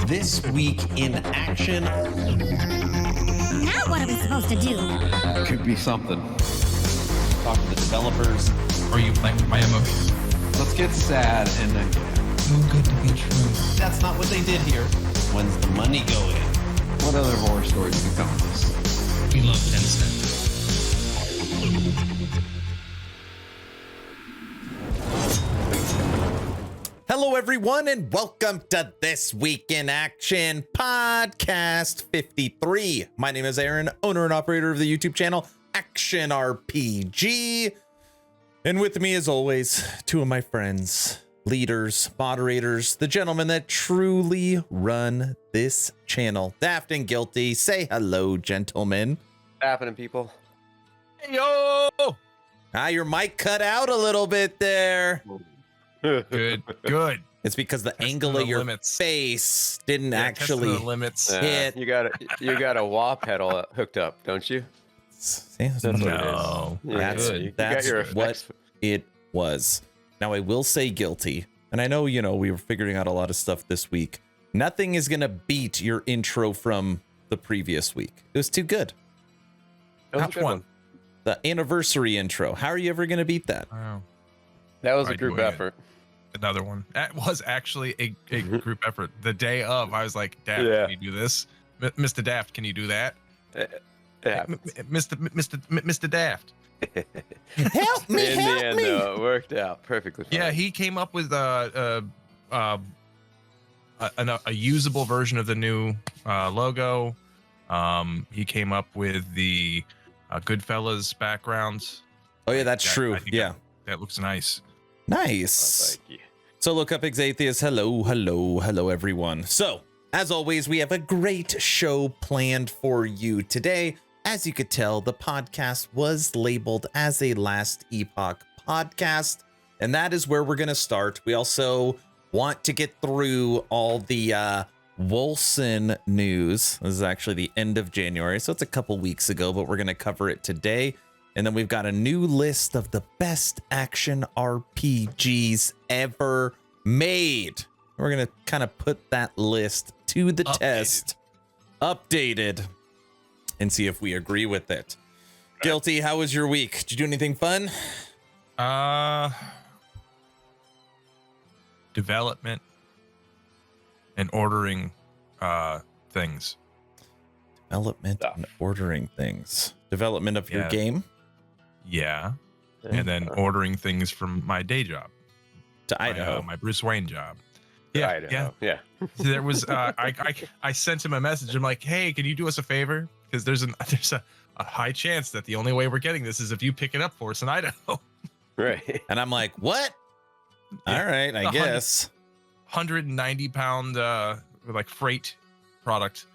This Week in Action. Now what are we supposed to do? Could be something. Talk to the developers. Are you playing with my emotions? Let's get sad and then Too good to be true. That's not what they did here. When's the money going? what other horror stories can come with this? We love 10 cents. Hello, everyone, and welcome to This Week in Action Podcast 53. My name is Aaron, owner and operator of the YouTube channel Action RPG. And with me, as always, two of my friends, leaders, moderators, the gentlemen that truly run this channel, Daft and Guilty. Say hello, gentlemen. Happening, people. Hey, yo! Your mic cut out a little bit there. Good, good. It's because the Testing angle the of your limits. face didn't Testing actually the limits. hit. You got a wah pedal hooked up, don't you? See, That's what it is. No. That's, you that's got your what effects. it was. Now, I will say Guilty, and I know, we were figuring out a lot of stuff this week. Nothing is going to beat your intro from the previous week. It was too good. That was a Which good one? The anniversary intro. How are you ever going to beat that? Wow. That was a Are group doing it. effort. Another one. That was actually a group effort. The day of, I was like, Daft, Yeah. can you do this? Mr. Daft, can you do that? Yeah. Mr. Daft. Help me, In the help end, me. though, it worked out perfectly fine. Yeah, he came up with a usable version of the new logo. He came up with the Goodfellas backgrounds. Oh, yeah, that's That- true. I think Yeah. That looks nice. Nice. Thank you. So look up Exathius. Hello, everyone. So, as always, we have a great show planned for you today. As you could tell, the podcast was labeled as a Last Epoch podcast, and that is where we're going to start. We also want to get through all the Wolcen news. This is actually the end of January, so it's a couple weeks ago, but we're going to cover it today. And then we've got a new list of the best action RPGs ever made. We're going to kind of put that list to the test, updated, and see if we agree with it. Guilty, how was your week? Did you do anything fun? Development and ordering things. Development and ordering things. Development of your Yeah. game Yeah. And then ordering things from my day job. to Idaho. My Bruce Wayne job. Yeah, Yeah. yeah. So there was I sent him a message. I'm like, hey, can you do us a favor? Because there's a high chance that the only way we're getting this is if you pick it up for us in Idaho. Right. And I'm like, what? All right, I guess. 190 pound like freight product.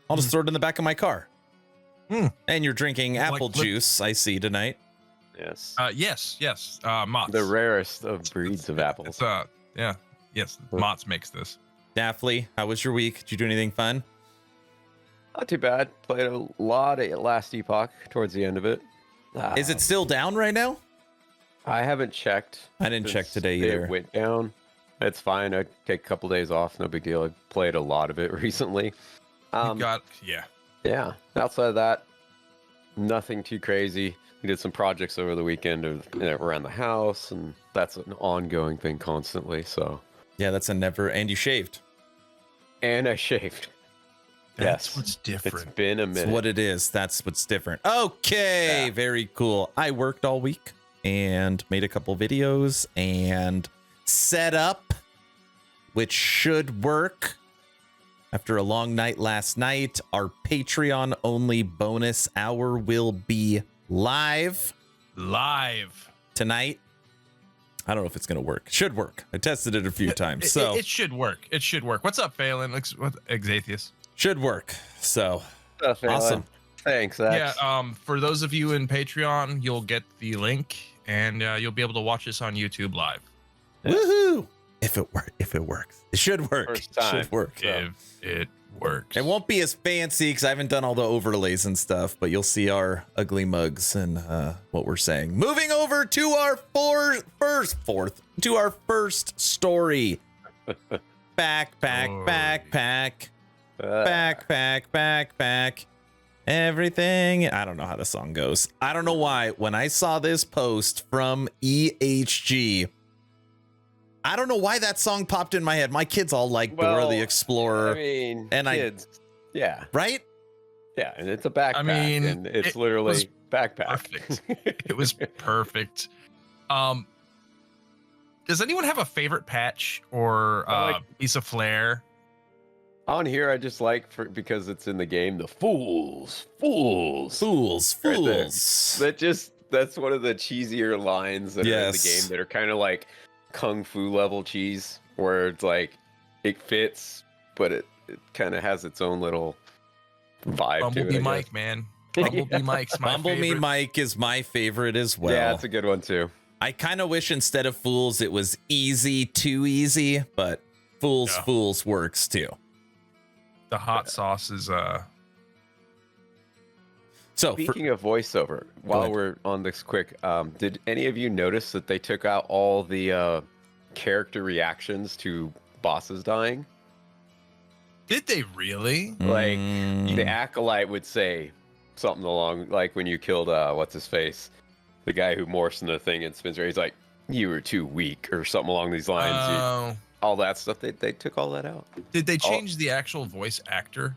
I'll just throw it in the back of my car. Hmm. And you're drinking Like apple flip- juice, I see tonight. Yes. Yes. Mott's. The rarest of breeds of apples. It's yes. Mott's makes this. Daphne, how was your week? Did you do anything fun? Not too bad. Played a lot of Last Epoch towards the end of it. Is it still down right now? I haven't checked. I didn't check since today either. It went down. It's fine. I take a couple days off. No big deal. I played a lot of it recently. Yeah. Outside of that, nothing too crazy. We did some projects over the weekend around the house, and that's an ongoing thing constantly. So, Yeah, that's a never. And you shaved. and I shaved. That's Yes. what's different. It's been a That's minute. what it is. That's what's different. Okay, Yeah. very cool. I worked all week and made a couple videos and set up, which should work. After a long night last night, our Patreon only bonus hour will be live tonight. I don't know if it's going to work. Should work. I tested it a few times. So It should work. It should work. What's up, Phelan? What Exathius? should work. So Stuff, Alan. awesome. Thanks. That's, Yeah, for those of you in Patreon, you'll get the link and you'll be able to watch this on YouTube live. Woohoo! If it works. It should work. First It time. should work. If it works. It won't be as fancy because I haven't done all the overlays and stuff, but you'll see our ugly mugs and what we're saying. Moving over to our first story. backpack, Oh, backpack, backpack. Everything. I don't know how the song goes. I don't know why. When I saw this post from EHG, I don't know why that song popped in my head. My kids all like Dora the Explorer. I mean, and kids. Yeah. Right? Yeah, and it's a backpack. I mean, and it's it literally was backpack. perfect. It was perfect. Does anyone have a favorite patch or piece of flair? On here, I just like because it's in the game. The fools. Right there. That's one of the cheesier lines that are in the game that are kind of like kung fu level cheese, where it's like it fits, but it kind of has its own little vibe. Bumblebee to it, Mike, man. Bumblebee Mike's my Bumblebee favorite. Mike is my favorite as well. Yeah, that's a good one too. I kind of wish instead of fools it was easy, too easy, but fools works too. The hot sauce is So Speaking of voiceover, while ahead. we're on this quick, did any of you notice that they took out all the character reactions to bosses dying? Did they really? Like the acolyte would say something along like when you killed what's his face, the guy who morphs in the thing and spins around, he's like, "You were too weak," or something along these lines. Oh. All that stuff, they took all that out. Did they change the actual voice actor?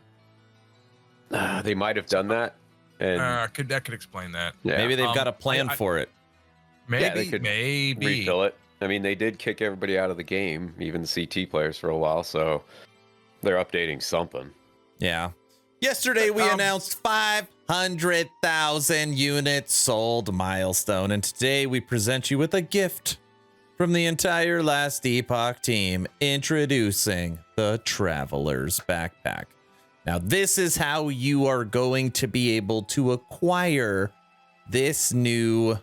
They might have done that, and That could explain that. yeah, maybe they've got a plan I- for it. Yeah, they Maybe, could maybe. refill it. I mean, they did kick everybody out of the game, even the CT players for a while, so they're updating something. Yeah. Yesterday we announced 500,000 units sold milestone, and today we present you with a gift from the entire Last Epoch team, introducing the Traveler's Backpack. Now, this is how you are going to be able to acquire this new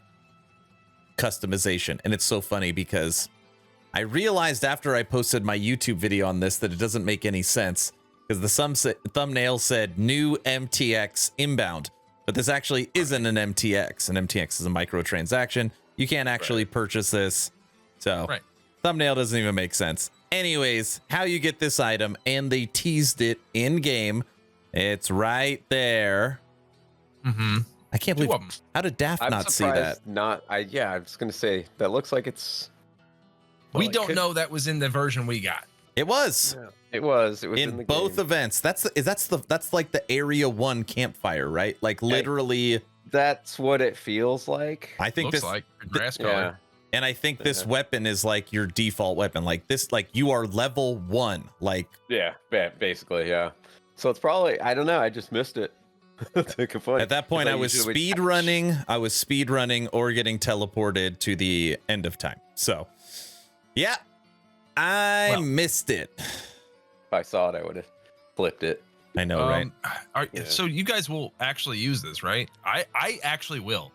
customization. And it's so funny because I realized after I posted my YouTube video on this that it doesn't make any sense, because the thumbnail said new MTX inbound, but this actually isn't an MTX. An MTX is a microtransaction. You can't actually purchase this. So thumbnail doesn't even make sense. Anyways, how you get this item, and they teased it in game. It's right there. Mm-hmm. I can't Two believe, of 'em. how did Daft I'm not see that? surprised I was gonna say that looks like it's. We it don't could- know that was in the version we got. It was. It was in In the both game. events. That's like the Area 1 campfire, right? Like literally. That's what it feels like. I think Looks this, like grass color. Yeah. and I think this weapon is like your default weapon. Like this, like you are level 1. Like Yeah, basically, yeah. So it's probably, I don't know, I just missed it. Took a point. at that point, I was speed running. I was speed running or getting teleported to the end of time. So, yeah, I missed it. If I saw it, I would have flipped it. I know, right? Yeah. So you guys will actually use this, right? I actually will.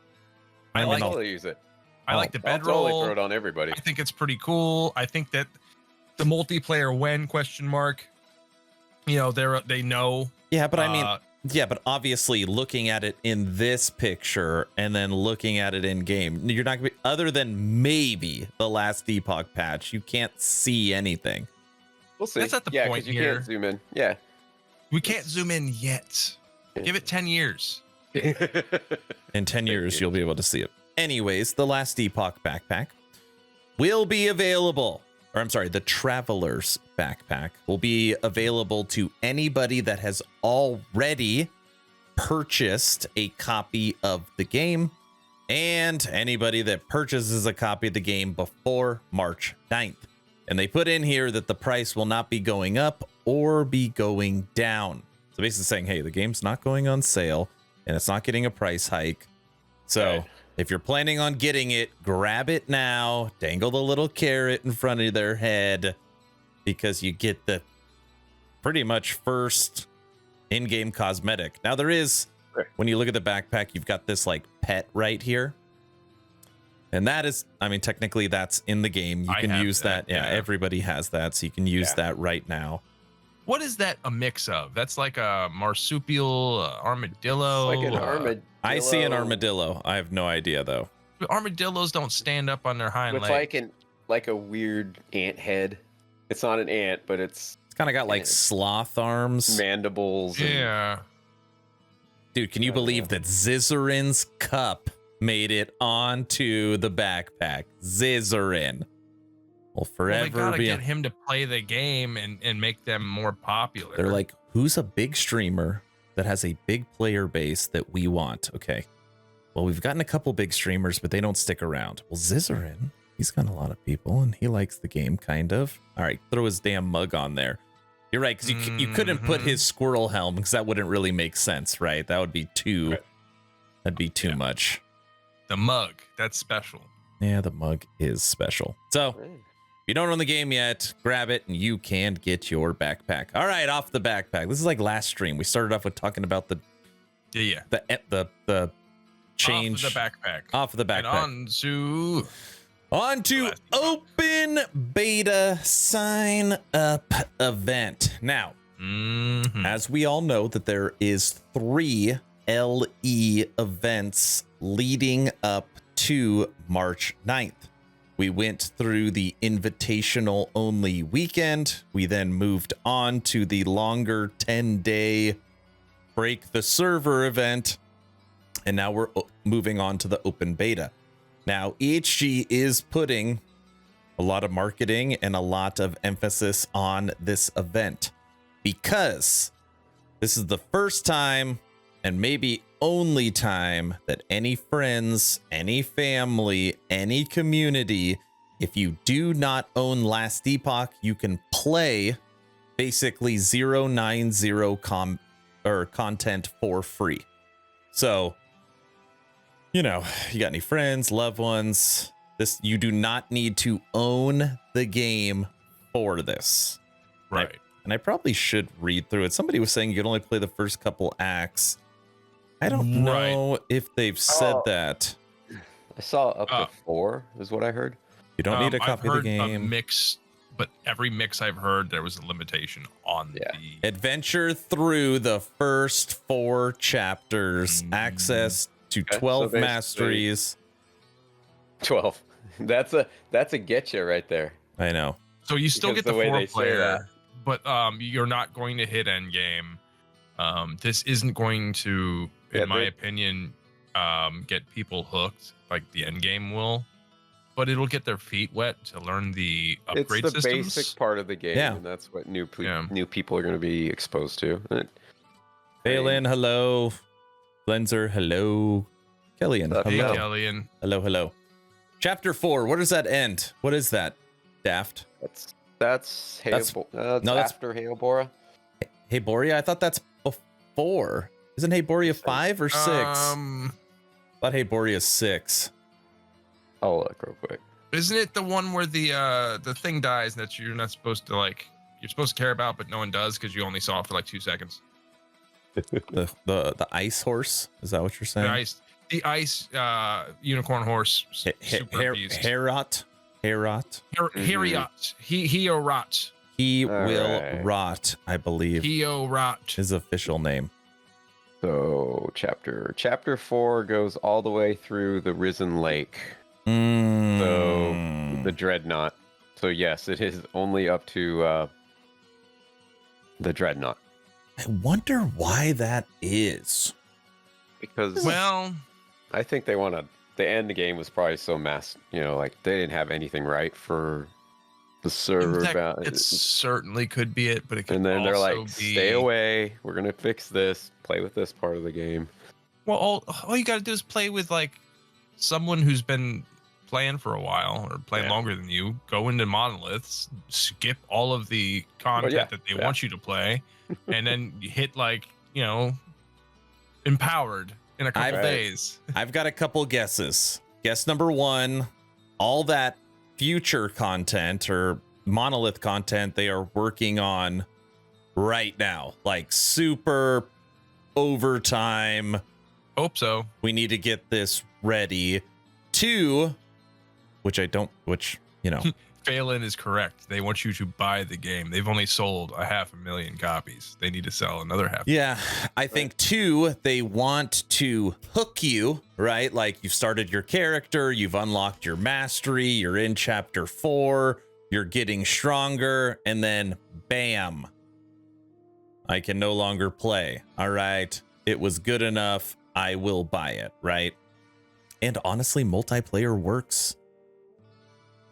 I I like I'll use it. I like the I'll totally bedroll. throw it on everybody. I think it's pretty cool. I think that the multiplayer when ? You know, they know. Yeah, but I mean, uh, yeah, but obviously looking at it in this picture and then looking at it in game, you're not gonna be, other than maybe the Last Epoch patch, you can't see anything. We'll see. That's not the yeah, point you here. can't zoom in. Yeah. we can't zoom in yet. Give it 10 years. In 10 years, you'll be able to see it. Anyways, the Last Epoch backpack will be available, or I'm sorry, the Traveler's Backpack will be available to anybody that has already purchased a copy of the game, and anybody that purchases a copy of the game before March 9th. And they put in here that the price will not be going up or be going down. So basically saying, hey, the game's not going on sale and it's not getting a price hike. So Right. if you're planning on getting it, grab it now, dangle the little carrot in front of their head, because you get the pretty much first in-game cosmetic. Now there is, Right. when you look at the backpack, you've got this like pet right here. And that is, I mean, technically that's in the game. You I can have use that. that, Yeah, yeah. everybody has that. So you can use Yeah. that right now. What is that a mix of? That's like a marsupial, armadillo. Like an armadillo. I see an armadillo. I have no idea though. Armadillos don't stand up on their hind It's legs. like a weird ant head. It's not an ant, but it's kind of got like sloth arms, mandibles. Yeah. Dude, can you believe that Zizzarin's cup made it onto the backpack? Zizzarin will forever Well, they gotta be. get him to play the game and make them more popular. They're like, who's a big streamer that has a big player base that we want? Okay, well, we've gotten a couple big streamers, but they don't stick around. Well, Zizzarin, he's got a lot of people, and he likes the game, kind of. All right, throw his damn mug on there. You're right, because you couldn't put his squirrel helm, because that wouldn't really make sense, right? That would be too, that'd be too much. The mug, that's special. Yeah, the mug is special. So, if you don't own the game yet, grab it, and you can get your backpack. All right, off the backpack. This is like last stream. We started off with talking about the change. Off the backpack. Off of the backpack. And on to open beta sign up event. Now, as we all know that there is 3 LE events leading up to March 9th. We went through the invitational only weekend. We then moved on to the longer 10-day break the server event. And now we're moving on to the open beta. Now, EHG is putting a lot of marketing and a lot of emphasis on this event because this is the first time and maybe only time that any friends, any family, any community, if you do not own Last Epoch, you can play basically 090 content for free. So, you know, you got any friends, loved ones, you do not need to own the game for this. right. And I probably should read through it. Somebody was saying you can only play the first couple acts. I don't know if they've said that. I saw up to 4 is what I heard. You don't need a copy of the game. I've heard a mix, but every mix I've heard, there was a limitation on the adventure through the first 4 chapters, access to 12 masteries. 12. That's a getcha right there. I know. So you still Because get the the way they say 4-player, but you're not going to hit endgame. This isn't going to, in my opinion, get people hooked like the endgame will, but it'll get their feet wet to learn the upgrade It's the systems. basic part of the game, and that's what new people are going to be exposed to. Phelan, hello. Blenzer, hello. Kellyan, Hey, hello. Kellyan. Hello. Chapter 4. Where does that end? What is that, Daft? That's after Hailbora. Hey, Boria, I thought that's before. Isn't Hey Boria 5 or 6? I thought Hey Boria is 6. I'll look real quick. Isn't it the one where the thing dies that you're not supposed to you're supposed to care about, but no one does because you only saw it for like 2 seconds? The ice horse? Is that what you're saying? The ice unicorn horse. Super beast. Herot. Heriot. He will rot, I believe. Heo rot. His official name. So chapter 4 goes all the way through the Risen Lake. So the Dreadnought. So yes, it is only up to the Dreadnought. I wonder why that is. Because I think they want to. The end game was probably so like they didn't have anything right for the server. It certainly could be it, but it could and then also they're like, be... stay away. We're gonna fix this. Play with this part of the game. Well, all you got to do is play with like someone who's been playing for a while or playing longer than you. Go into monoliths, skip all of the content that they want you to play, and then hit empowered in a couple days. I've got a couple guesses. Guess number 1, all that future content or monolith content they are working on right now, like super overtime. Hope so. We need to get this ready. 2, Phelan is correct. They want you to buy the game. They've only sold 500,000 copies. They need to sell another half. Yeah, I think 2, they want to hook you, right? Like you've started your character, you've unlocked your mastery, you're in chapter 4. you're getting stronger, and then bam, I can no longer play. All right, it was good enough. I will buy it, right? And honestly, multiplayer works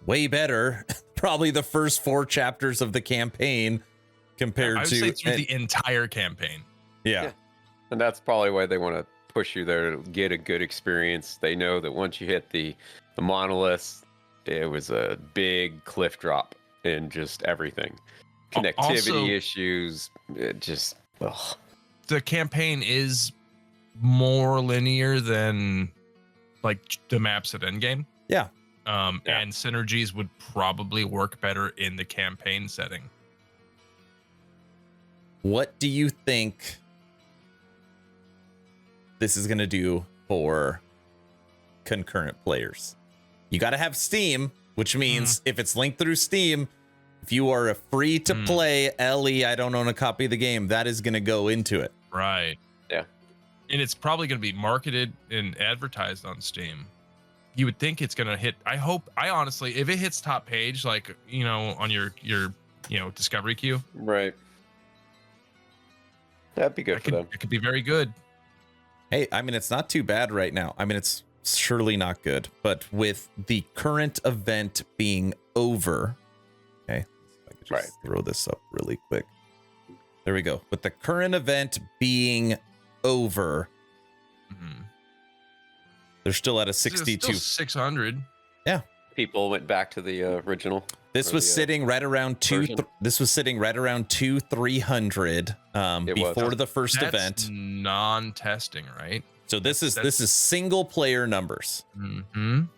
way better. Probably the first 4 chapters of the campaign compared I would to say through the entire campaign. Yeah. And that's probably why they want to push you there to get a good experience. They know that once you hit the monoliths, it was a big cliff drop in just everything. Connectivity Also, issues, it just, ugh. The campaign is more linear than like the maps at Endgame. Yeah. And synergies would probably work better in the campaign setting. What do you think this is going to do for concurrent players? You got to have Steam, which means if it's linked through Steam, if you are a free to play LE, I don't own a copy of the game, that is going to go into it. Right. Yeah. And it's probably going to be marketed and advertised on Steam. You would think it's going to hit. I honestly, if it hits top page, like, you know, on your discovery queue. Right. That'd be good for them. It could be very good. Hey, I mean, it's not too bad right now. I mean, it's surely not good, but with the current event being over, okay, if I could just throw this up really quick. There we go. With the current event being over, they're still at a 62. 600. Yeah. People went back to the original. This was sitting right around this was sitting right around 300 before the first event. Non-testing, right? So this is single player numbers.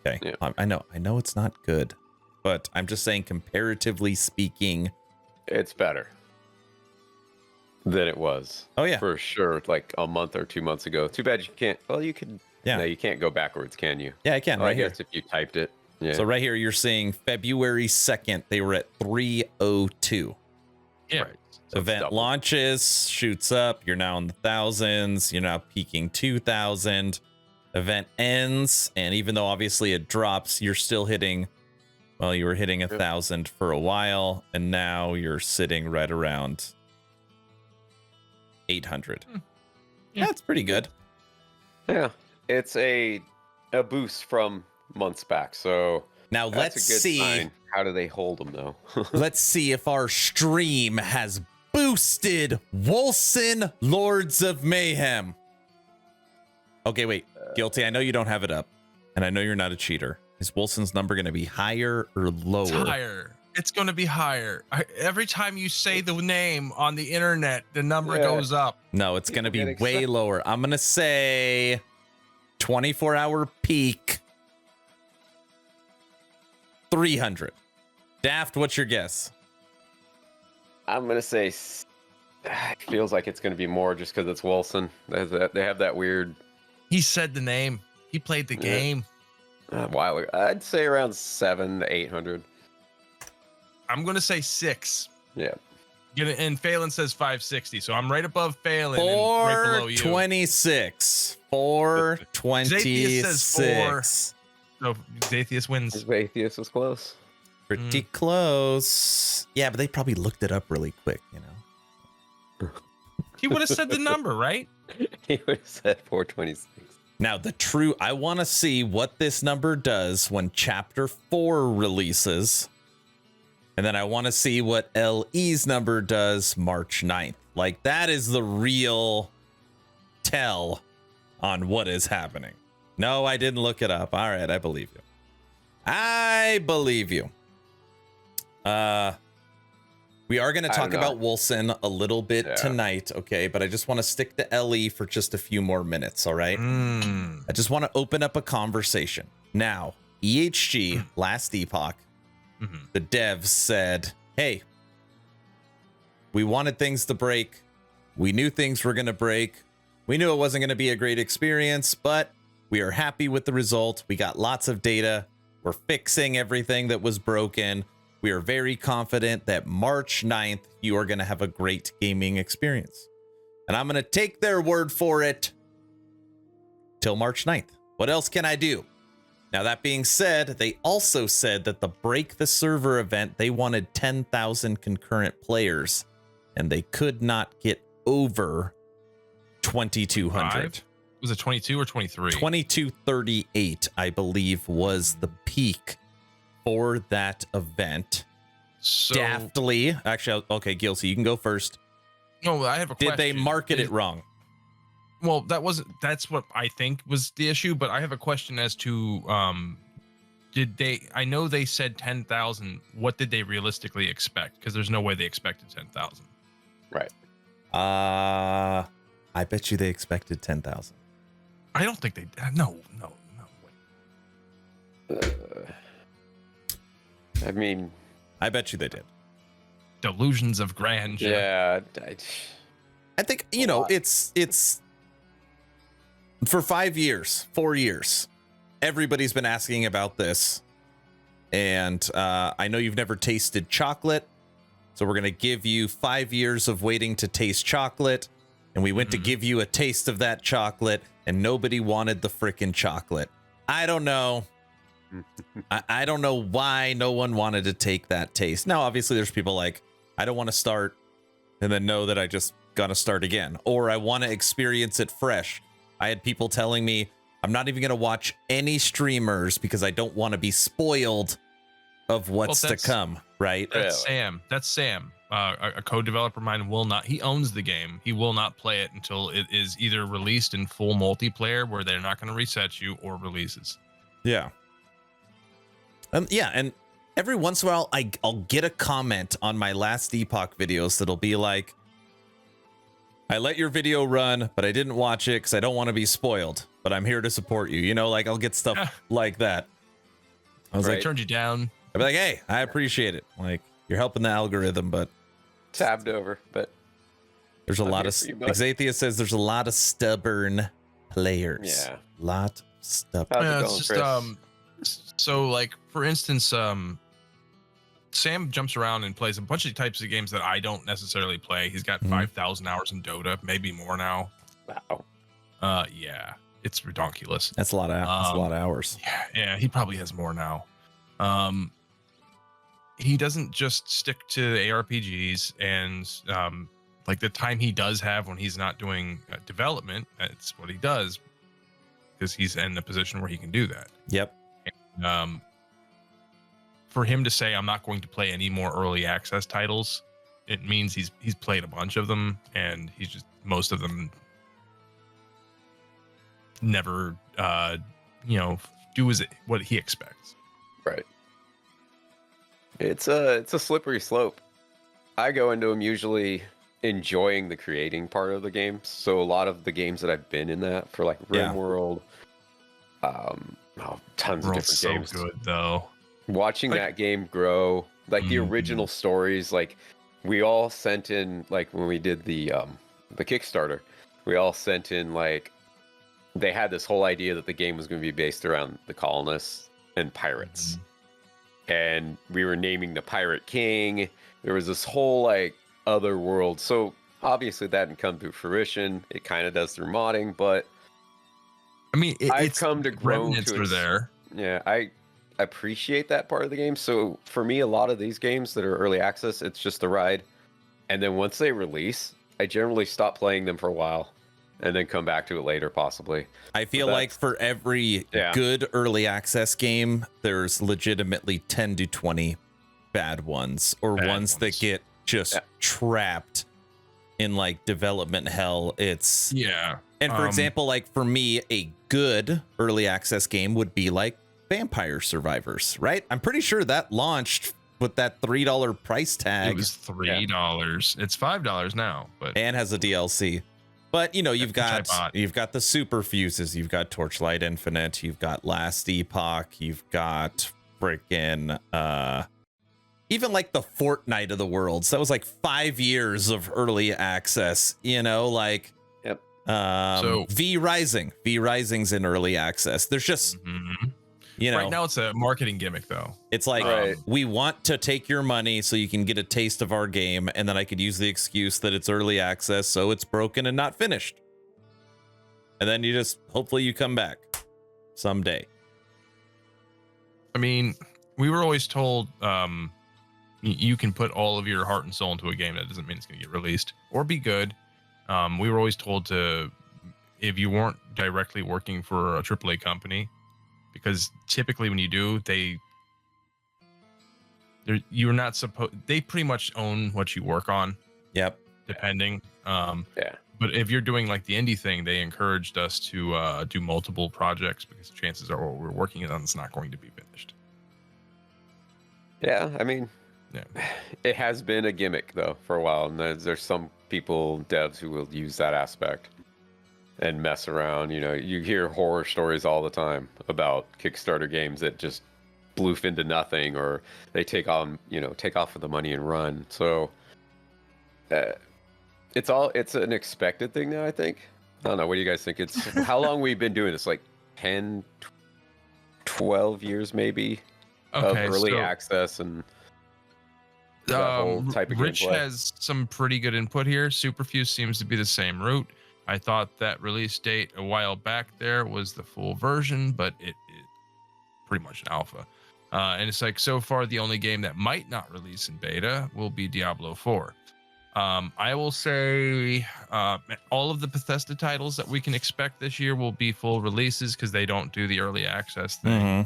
Okay. Yeah. I know it's not good, but I'm just saying, comparatively speaking, it's better than it was. Oh yeah, for sure. Like a month or 2 months ago. Too bad you can't. Well, you could. Yeah. No, you can't go backwards, can you? Yeah, I can. Well, right I guess here. if you typed it. Yeah. So right here, you're seeing February 2nd, they were at 302. Yeah. Right. So Event launches, shoots up. You're now in the thousands. You're now peaking 2,000. Event ends, and even though obviously it drops, you're still hitting. Well, you were hitting 1,000 for a while, and now you're sitting right around 800. Yeah, that's pretty good. Yeah, it's a boost from months back. So now that's let's a good see. sign. How do they hold them though? Let's see if our stream has boosted Wolcen Lords of Mayhem. Okay, wait. Guilty, I know you don't have it up, and I know you're not a cheater. Is Wolcen's number going to be higher or lower? It's higher. It's going to be higher. Every time you say the name on the internet, the number goes up. No, it's going to be way lower. I'm going to say 24-hour peak 300. Daft, what's your guess? I'm gonna say it feels like it's gonna be more just because it's Wolcen. They have that weird. He said the name. He played the game. A while ago. I'd say around 700 to 800. I'm gonna say 6. Yeah. And Phelan says 560, so I'm right above Phelan and right below you. 426. 426. Says 4. So Zatheus wins. Zatheus was close. Pretty close. Yeah, but they probably looked it up really quick, you know. He would have said the number, right? He would have said 426. Now, I want to see what this number does when Chapter 4 releases. And then I want to see what LE's number does March 9th. Like, that is the real tell on what is happening. No, I didn't look it up. All right, I believe you. I believe you. We are going to talk about Wolcen a little bit tonight, okay? But I just want to stick to LE for just a few more minutes, all right? I just want to open up a conversation. Now, EHG, last Epoch, the devs said, hey, we wanted things to break. We knew things were going to break. We knew it wasn't going to be a great experience, but we are happy with the result. We got lots of data. We're fixing everything that was broken. We are very confident that March 9th, you are going to have a great gaming experience. And I'm going to take their word for it till March 9th. What else can I do? Now, that being said, they also said that the Break the Server event, they wanted 10,000 concurrent players, and they could not get over 2,200. Was it 22 or 23? 2238, I believe, was the peak for that event. So, Daftly, actually, okay, Gilsey, you can go first. No, I have a question. Did they market it wrong? Well, that's what I think was the issue, but I have a question as to I know they said 10,000. What did they realistically expect? Because there's no way they expected 10,000. Right. I bet you they expected 10,000. I don't think they no. I mean, I bet you they did. Delusions of grandeur. Yeah, I think, you know, it's for 4 years, everybody's been asking about this. And I know you've never tasted chocolate, so we're going to give you 5 years of waiting to taste chocolate. And we went to give you a taste of that chocolate, and nobody wanted the frickin' chocolate. I don't know. I don't know why no one wanted to take that taste. Now, obviously, there's people like, I don't want to start and then know that I just gonna start again, or I want to experience it fresh. I had people telling me I'm not even gonna watch any streamers because I don't want to be spoiled of what's to come. Right? That's Sam. That's Sam. A co-developer of mine will not. He owns the game. He will not play it until it is either released in full multiplayer, where they're not going to reset you, or releases. Yeah. Yeah, and every once in a while, I'll get a comment on my last Epoch videos that'll be like, I let your video run, but I didn't watch it because I don't want to be spoiled, but I'm here to support you. You know, like, I'll get stuff like that. I was I like, turned you down. I'd be like, hey, I appreciate it. Like, you're helping the algorithm, but tabbed over, but there's a lot of Exathia says there's a lot of stubborn players. Yeah. Lot of stubborn. How's it It's going, just so, like, for instance, Sam jumps around and plays a bunch of types of games that I don't necessarily play. He's got 5,000 hours in Dota, maybe more now. Wow. Yeah, it's ridiculous. That's a lot of hours. Yeah, he probably has more now. He doesn't just stick to ARPGs, and like, the time he does have when he's not doing development, that's what he does, because he's in a position where he can do that. Yep. For him to say, I'm not going to play any more early access titles, it means he's played a bunch of them, and he's just, most of them never do what he expects. Right. It's a slippery slope. I go into them usually enjoying the creating part of the games. So a lot of the games that I've been in that for, like RimWorld, tons of different games. So good though. Watching that game grow, like the original stories, like we all sent in, like when we did the Kickstarter, we all sent in, like, they had this whole idea that the game was going to be based around the colonists and pirates. And we were naming the Pirate King. There was this whole, like, other world. So obviously that didn't come to fruition. It kind of does through modding, but I mean, I've come to grow to there. Yeah, I appreciate that part of the game. So for me, a lot of these games that are early access, it's just a ride. And then once they release, I generally stop playing them for a while and then come back to it later, possibly. I feel like for every good early access game, there's legitimately 10 to 20 bad ones, or ones that get just trapped in, like, development hell. It's and for example, like, for me, a good early access game would be like Vampire Survivors, right? I'm pretty sure that launched with that $3 price tag. It was $3. It's $5 now, but and has a DLC. But, you know, you've got the Super Fuses, you've got Torchlight Infinite, you've got Last Epoch, you've got freaking even like the Fortnite of the world. So that was like 5 years of early access, you know, like so V Rising's in early access. There's just you know, right now it's a marketing gimmick, though. It's like, we want to take your money so you can get a taste of our game, and then I could use the excuse that it's early access, so it's broken and not finished. And then you just, hopefully you come back someday. I mean, we were always told you can put all of your heart and soul into a game. That doesn't mean it's going to get released or be good. We were always told to, if you weren't directly working for a AAA company, because typically when you do, you're not supposed. They pretty much own what you work on. Yep. Depending. Yeah. But if you're doing like the indie thing, they encouraged us to do multiple projects because chances are what we're working on is not going to be finished. Yeah, I mean, yeah, it has been a gimmick though for a while, and there's some people, devs, who will use that aspect and mess around. You know, you hear horror stories all the time about Kickstarter games that just bloof into nothing, or they take off with the money and run. So it's an expected thing now, I think. I don't know. What do you guys think? It's how long we've been doing this? Like 10, 12 years maybe of early access and that whole type of Rich gameplay. has some pretty good input here. Superfuse seems to be the same route. I thought that release date a while back there was the full version, but it pretty much an alpha. And it's like, so far, the only game that might not release in beta will be Diablo 4. I will say all of the Bethesda titles that we can expect this year will be full releases because they don't do the early access thing.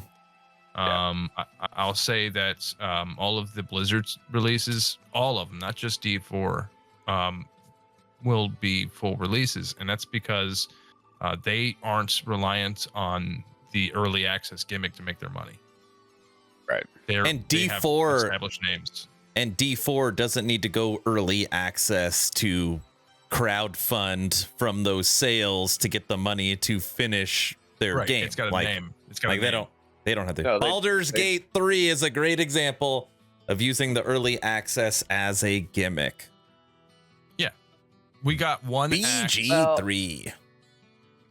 I'll say that all of the Blizzard's releases, all of them, not just D4, will be full releases. And that's because they aren't reliant on the early access gimmick to make their money. Right. They have established names. And D4 doesn't need to go early access to crowdfund from those sales to get the money to finish their game. It's got a name. It's got a name. They don't have to. No, Baldur's Gate 3 is a great example of using the early access as a gimmick. Yeah. We got one BG3.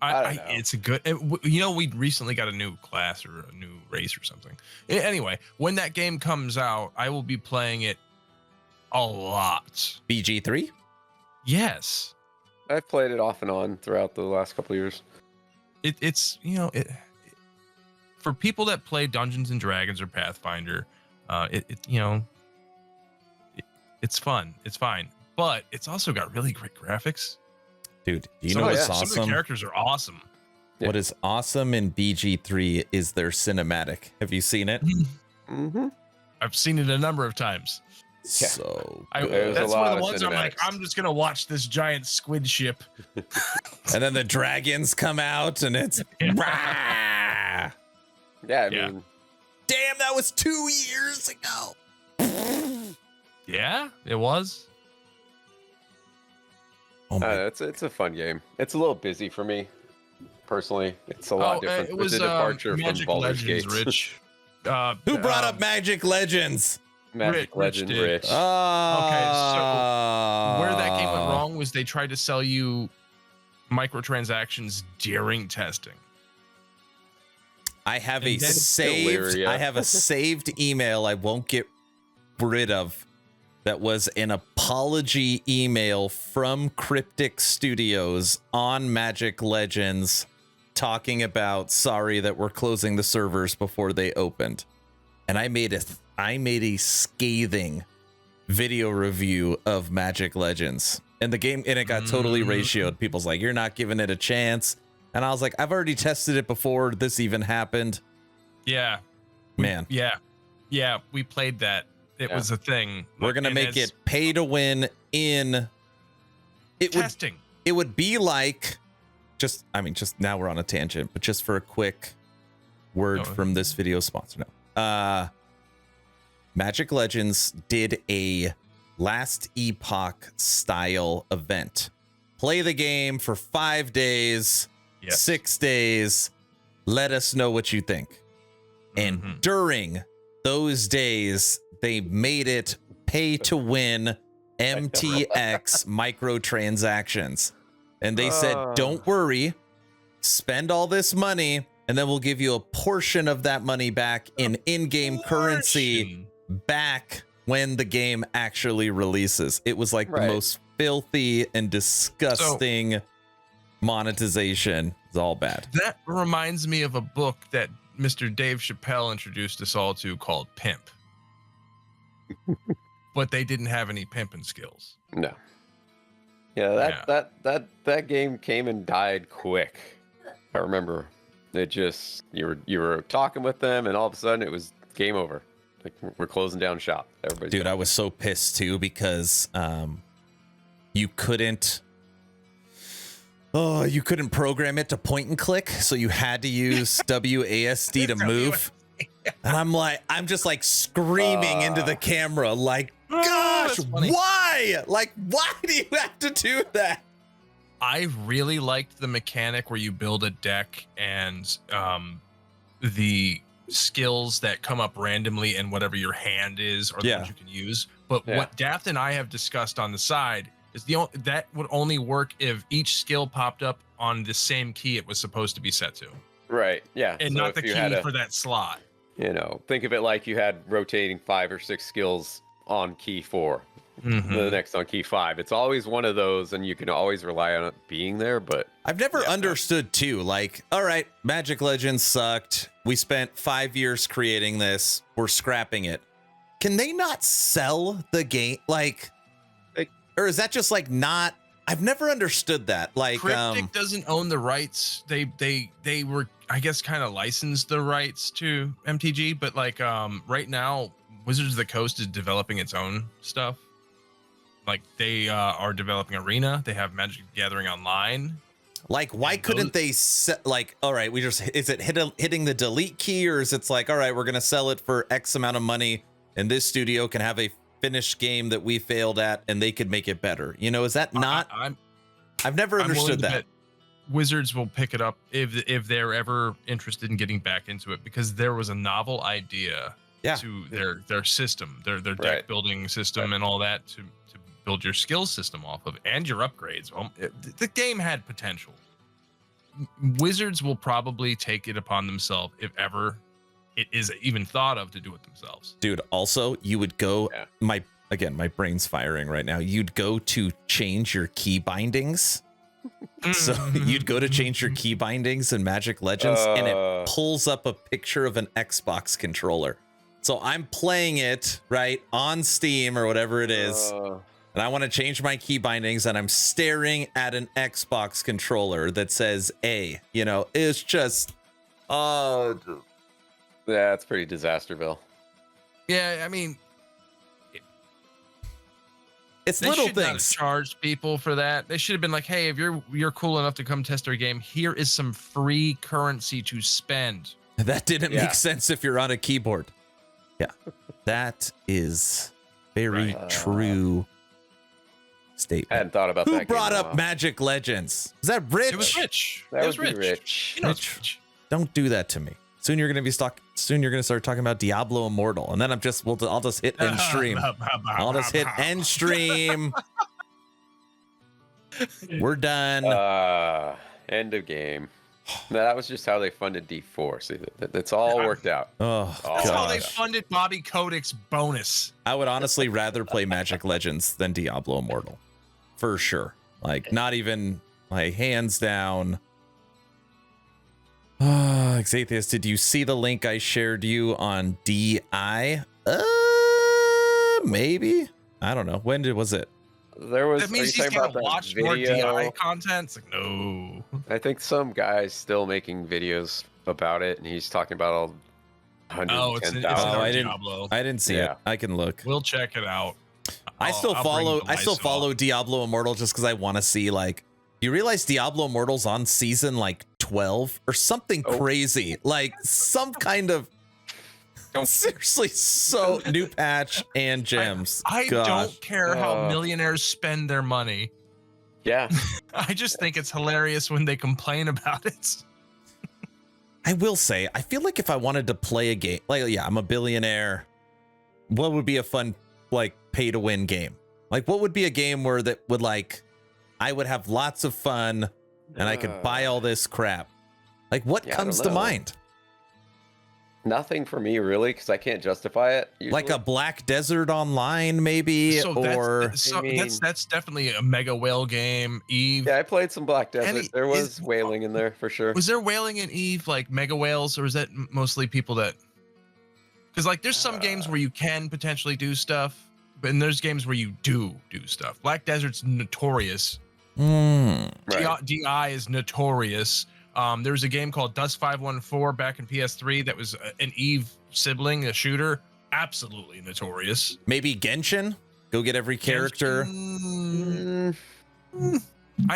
It's a good, we recently got a new class or a new race or something. Anyway, when that game comes out, I will be playing it a lot. BG3? Yes. I've played it off and on throughout the last couple of years. It's for people that play Dungeons and Dragons or Pathfinder, it's fun. It's fine, but it's also got really great graphics. Dude, you know what's awesome? Some of the characters are awesome. Yeah. What is awesome in BG3 is their cinematic. Have you seen it? Mm-hmm. I've seen it a number of times. Yeah. So that's one of the ones I'm like, I'm just gonna watch this giant squid ship. And then the dragons come out and it's yeah, I mean, damn, that was 2 years ago. Yeah, it was. it's a fun game. It's a little busy for me personally. It's a lot different. It was a departure Magic from Baldur's Legends, Gate. Rich. Who brought up Magic Legends? Magic Legend Rich. Okay, so where that game went wrong was they tried to sell you microtransactions during testing. I have a saved email I won't get rid of that was an apology email from Cryptic Studios on Magic Legends talking about sorry that we're closing the servers before they opened. And I made a scathing video review of Magic Legends. And the game, and it got totally ratioed. People's like, you're not giving it a chance. And I was like, I've already tested it before this even happened. Yeah. Man. Yeah, we played that. It was a thing. We're going to make it pay to win in testing. It would be like just now we're on a tangent, but just for a quick word from this video sponsor. No. Magic Legends did a last Epoch style event. Play the game for 5 days, 6 days. Let us know what you think. And during those days, they made it pay to win MTX microtransactions. And they said, don't worry, spend all this money, and then we'll give you a portion of that money back in in-game currency back when the game actually releases. It was like the most filthy and disgusting monetization. It's all bad. That reminds me of a book that Mr. Dave Chappelle introduced us all to called Pimp. But they didn't have any pimping skills. No. Yeah, that game came and died quick. I remember it just you were talking with them and all of a sudden it was game over. Like we're closing down shop. Everybody's Dude, gone. I was so pissed too because you couldn't program it to point and click, so you had to use WASD to move. And I'm just like screaming into the camera, like, gosh, why? Like, why do you have to do that? I really liked the mechanic where you build a deck and the skills that come up randomly and whatever your hand is or the ones you can use. But what Daft and I have discussed on the side is that would only work if each skill popped up on the same key it was supposed to be set to. Right. Yeah. And so not the key for that slot. Think of it like you had rotating 5 or 6 skills on key 4. The next on key 5. It's always one of those, and you can always rely on it being there. But I've never understood too. Like, all right, Magic Legends sucked. We spent 5 years creating this. We're scrapping it. Can they not sell the game? Like, or is that just like not? I've never understood that. Like, Cryptic doesn't own the rights. They were, I guess, kind of licensed the rights to MTG, but like right now, Wizards of the Coast is developing its own stuff. Like they are developing Arena. They have Magic the Gathering Online. Like, why couldn't they set, like, all right, is it hitting the delete key, or is it like, all right, we're gonna sell it for X amount of money, and this studio can have a finished game that we failed at, and they could make it better. Is that not? I've never understood that. Wizards will pick it up if they're ever interested in getting back into it, because there was a novel idea to their system, their deck building system and all that to build your skill system off of and your upgrades. Well, the game had potential. Wizards will probably take it upon themselves, if ever it is even thought of, to do it themselves. Dude, also you would go, my brain's firing right now. You'd go to change your key bindings. So you'd go to change your key bindings in Magic Legends and it pulls up a picture of an Xbox controller. So I'm playing it right on Steam or whatever it is. And I want to change my key bindings and I'm staring at an Xbox controller that says A. It's just it's pretty Disasterville. Yeah, I mean, it's they little should things. Not charge people for that. They should have been like, hey, if you're cool enough to come test our game, here is some free currency to spend. That didn't make sense if you're on a keyboard. Yeah, that is very true statement. I hadn't thought about that. Who brought up Magic Legends? Is that Rich? It was Rich. That was would be Rich. Rich. Don't do that to me. Soon you're going to be stuck. Soon you're going to start talking about Diablo Immortal, and then I'll just hit end stream. I'll just hit end stream. We're done. End of game. No, that was just how they funded D4. See, that's all worked out. Oh, that's how they funded Bobby Kodak's bonus. I would honestly rather play Magic Legends than Diablo Immortal, for sure. Like, not even like hands down. Xathius, did you see the link I shared you on DI? Maybe. I don't know. When was it? There was. That means he's gonna watch more DI content. It's like, no. I think some guy's still making videos about it, and he's talking about all 110,000. I didn't see it. I can look. We'll check it out. I still follow Diablo Immortal just because I want to see, like, you realize Diablo Immortal's on season like 12 or something crazy, like some kind of seriously new patch and gems. I don't care how millionaires spend their money. Yeah. I just think it's hilarious when they complain about it. I will say, I feel like if I wanted to play a game, like, I'm a billionaire. What would be a fun, like, pay to win game? Like, what would be a game where that would, like, I would have lots of fun and I could buy all this crap? Like, what comes to mind? Nothing for me really, because I can't justify it. Usually. Like a Black Desert Online, maybe, that's definitely a mega whale game. Eve. Yeah, I played some Black Desert. There was whaling in there for sure. Was there whaling in Eve, like mega whales, or is that mostly people that? Because like, there's some games where you can potentially do stuff, but and there's games where you do stuff. Black Desert's notorious. Right. DI is notorious. There was a game called Dust 514 back in PS3 that was an Eve sibling, a shooter. Absolutely notorious. Maybe Genshin? Go get every character. I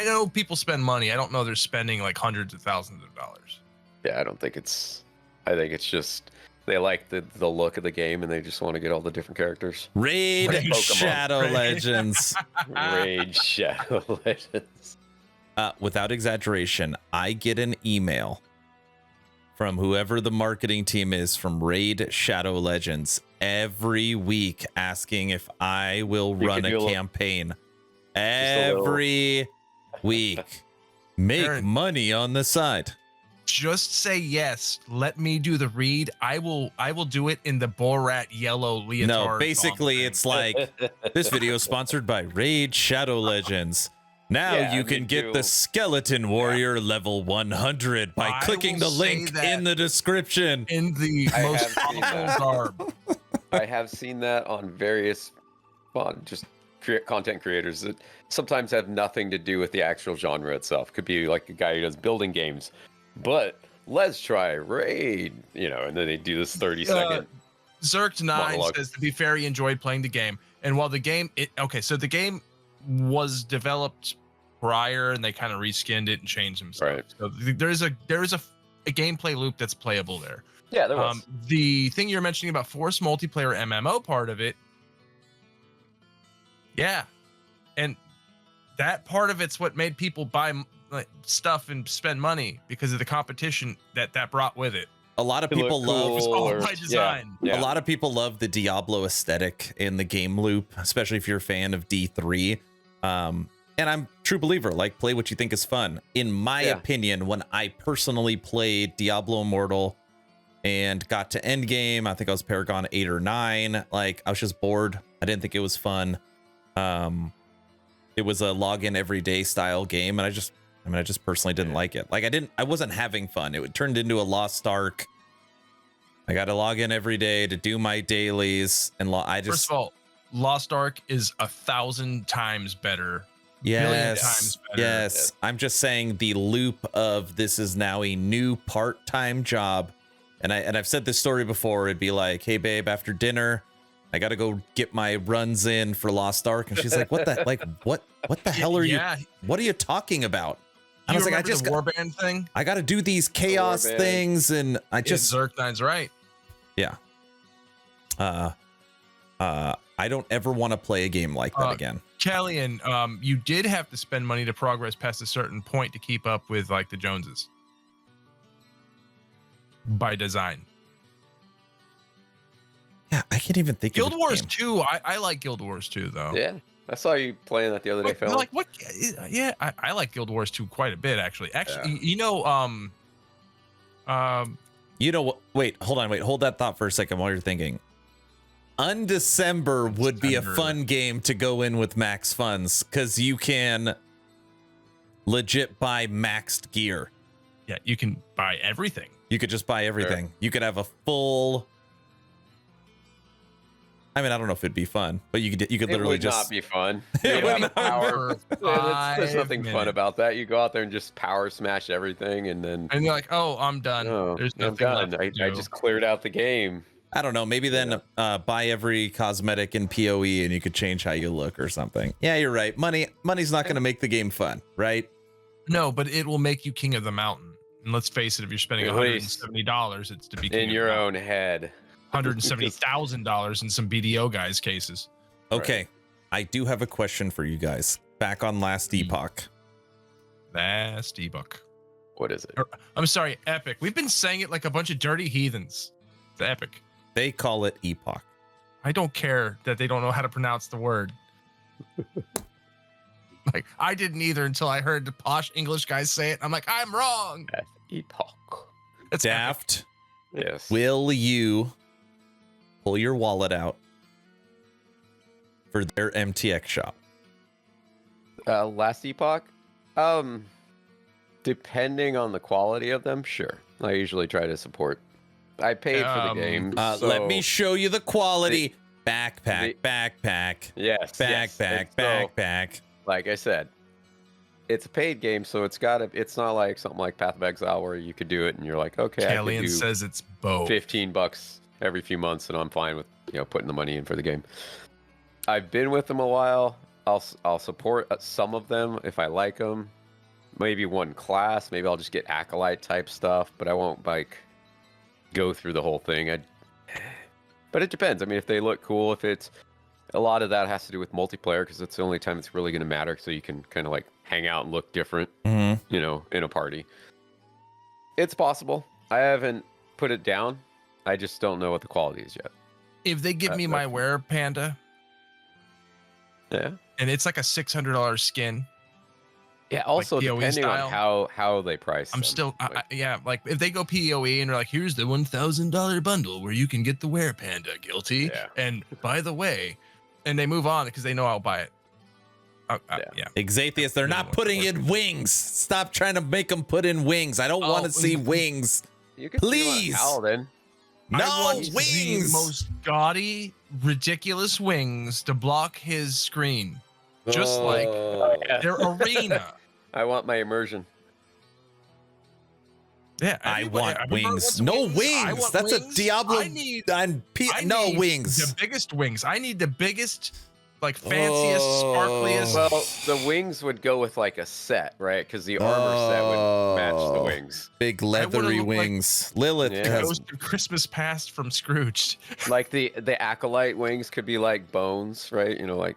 know people spend money. I don't know they're spending like hundreds of thousands of dollars. Yeah, I don't think it's... I think it's just... They like the look of the game and they just want to get all the different characters. Raid Shadow Legends. Raid Shadow Legends. Without exaggeration, I get an email from whoever the marketing team is from Raid Shadow Legends every week asking if I will run a campaign. Every week. Make Aaron, money on the side. Just say yes. Let me do the read. I will do it in the Borat yellow leotard. No, basically it's like this video is sponsored by Raid Shadow Legends. Now you can get the Skeleton Warrior level 100 by clicking the link in the description. In the most awful garb. I have seen that on various just content creators that sometimes have nothing to do with the actual genre itself. Could be like a guy who does building games. But let's try Raid, and then they do this 30-second. Zerk9 says, to be fair, he enjoyed playing the game. And while the game, so the game was developed prior and they kind of reskinned it and changed some stuff. Right. So there is a gameplay loop that's playable there. Yeah, there was. The thing you're mentioning about Force multiplayer MMO part of it. Yeah. And that part of it's what made people buy stuff and spend money because of the competition that brought with it. A lot of people love it was all by design. A lot of people love the Diablo aesthetic in the game loop, especially if you're a fan of D3. And I'm a true believer, like play what you think is fun. In my opinion, when I personally played Diablo Immortal and got to endgame, I think I was Paragon 8 or 9, like I was just bored. I didn't think it was fun. It was a login every day style game, and I just personally didn't like it. Like I wasn't having fun. It turned into a Lost Ark. I got to log in every day to do my dailies, and First of all, Lost Ark is 1,000 times better. Yes, times better. yes. I'm just saying the loop of this is now a new part-time job, and I've said this story before. It'd be like, hey babe, after dinner, I got to go get my runs in for Lost Ark, and she's like, what the hell are you? What are you talking about? I was like, I just the warband thing. I got to do these chaos things, and I just Zerk9's right. Yeah. I don't ever want to play a game like that again. Kellyan, you did have to spend money to progress past a certain point to keep up with like the Joneses. By design. Yeah, I can't even think Guild of Wars 2. I like Guild Wars 2 though. Yeah. I saw you playing that the other day, Phil. Like what? Yeah, I like Guild Wars 2 quite a bit actually. Actually, wait, hold that thought for a second while you're thinking. Undecember would be a fun game to go in with max funds because you can legit buy maxed gear. Yeah, you can buy everything. You could just buy everything. Sure. You could have a full. I mean, I don't know if it'd be fun, but you could literally just. It would not be fun. There's nothing fun about that. You go out there and just power smash everything, and you're like, oh, I'm done. Oh, There's nothing left I just cleared out the game. I don't know. Maybe then buy every cosmetic in PoE, and you could change how you look or something. Yeah, you're right. Money's not going to make the game fun, right? No, but it will make you king of the mountain. And let's face it, if you're spending $170, it's to be king in your own head. $170,000 in some BDO guys' cases. Okay, right. I do have a question for you guys. Back on Last Epoch. Last Epoch. What is it? I'm sorry, Epic. We've been saying it like a bunch of dirty heathens. It's Epic. They call it Epoch. I don't care that they don't know how to pronounce the word. Like I didn't either until I heard the posh English guys say it. I'm like, I'm wrong. Epoch. It's Daft. Yes. will you pull your wallet out for their MTX shop? Last Epoch? Depending on the quality of them, sure. I usually try to support. I paid for the game. Let me show you the quality. Backpack. Yes. Backpack. Like I said, it's a paid game, so it's not like something like Path of Exile where you could do it and you're like, okay, Kellyanne I could do says it's both. $15 every few months, and I'm fine with putting the money in for the game. I've been with them a while. I'll support some of them if I like them. Maybe one class. Maybe I'll just get acolyte type stuff, but I won't like go through the whole thing. But it depends. I mean, if they look cool, if it's a lot of that has to do with multiplayer because it's the only time it's really going to matter. So you can kind of like hang out and look different, in a party. It's possible. I haven't put it down. I just don't know what the quality is yet. If they give me my Wear Panda, yeah, and it's like a $600 skin. Yeah. Also, like depending on how they price. I'm them. still, like if they go PoE and they're like, here's the $1,000 bundle where you can get the Wear Panda, guilty. Yeah. And by the way, and they move on because they know I'll buy it. Exathius, they're not putting in wings. Stop trying to make them put in wings. I don't want to see wings. You can Please. Paladin. No wings. wings. The most gaudy, ridiculous wings to block his screen, just like their arena. I want my immersion. Yeah, I want wings. No wings. That's wings. a Diablo. No wings. The biggest wings. I need the biggest, like fanciest, sparkliest. Well, the wings would go with like a set, right? Because the armor set would match the wings. Big leathery wings. Like Lilith has Ghost of Christmas Past from Scrooged. Like the acolyte wings could be like bones, right? Like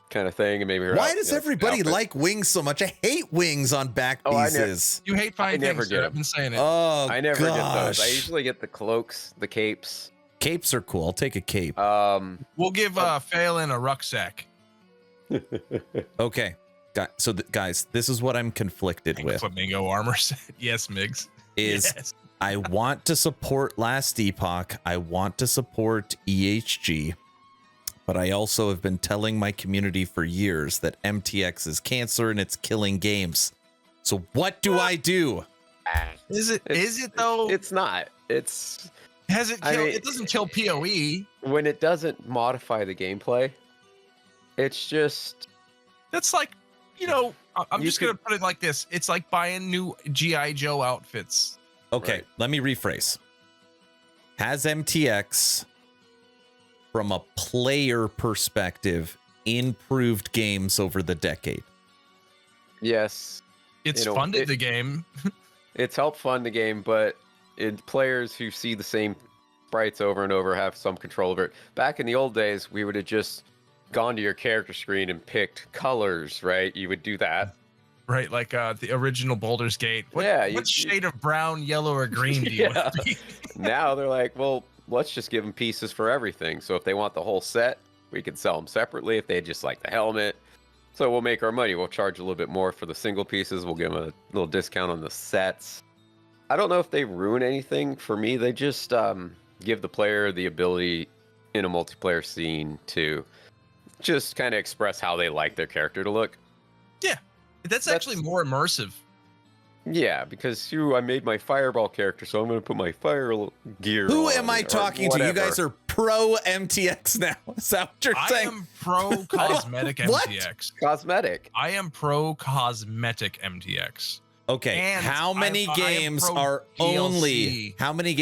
kind of thing, and maybe. Why does everybody like wings so much? I hate wings on back pieces. You hate fine things. Get I've been saying it. Oh, I never get those. I usually get the cloaks, the capes. Capes are cool. I'll take a cape. We'll give Phelan a rucksack. Okay, guys, this is what I'm conflicted with. Flamingo armor set. Yes, Migs. Yes. I want to support Last Epoch. I want to support EHG. But I also have been telling my community for years that MTX is cancer and it's killing games. So what do I do? Is it though? It's not. It doesn't kill PoE. When it doesn't modify the gameplay, it's just. That's like, I'm just going to put it like this. It's like buying new G.I. Joe outfits. Okay, Let me rephrase. Has MTX, from a player perspective, improved games over the decade? Yes. It's funded the game. It's helped fund the game, but players who see the same sprites over and over have some control over it. Back in the old days, we would have just gone to your character screen and picked colors, right? You would do that. Right, like the original Baldur's Gate. What shade of brown, yellow, or green do you want to be? Now they're like, well, let's just give them pieces for everything. So if they want the whole set, we can sell them separately. If they just like the helmet, so we'll make our money. We'll charge a little bit more for the single pieces. We'll give them a little discount on the sets. I don't know if they ruin anything for me. They just give the player the ability in a multiplayer scene to just kind of express how they like their character to look. Yeah, that's actually more immersive. Yeah, because I made my fireball character, so I'm going to put my fire gear Who on am I talking to? You guys are pro MTX now. Is that what you're saying? I am pro cosmetic MTX. Cosmetic. I am pro cosmetic MTX. Okay, And how many games are only cosmetic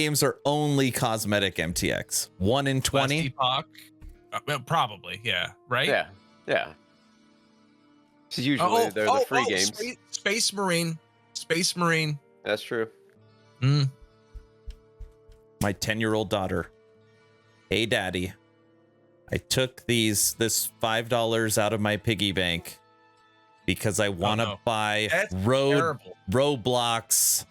MTX? 1 in 20? Probably, yeah. Right? Yeah. So usually they're the free games. Space Marine. That's true. My 10-year-old daughter. Hey, Daddy. I took this $5 out of my piggy bank because I want to buy Roblox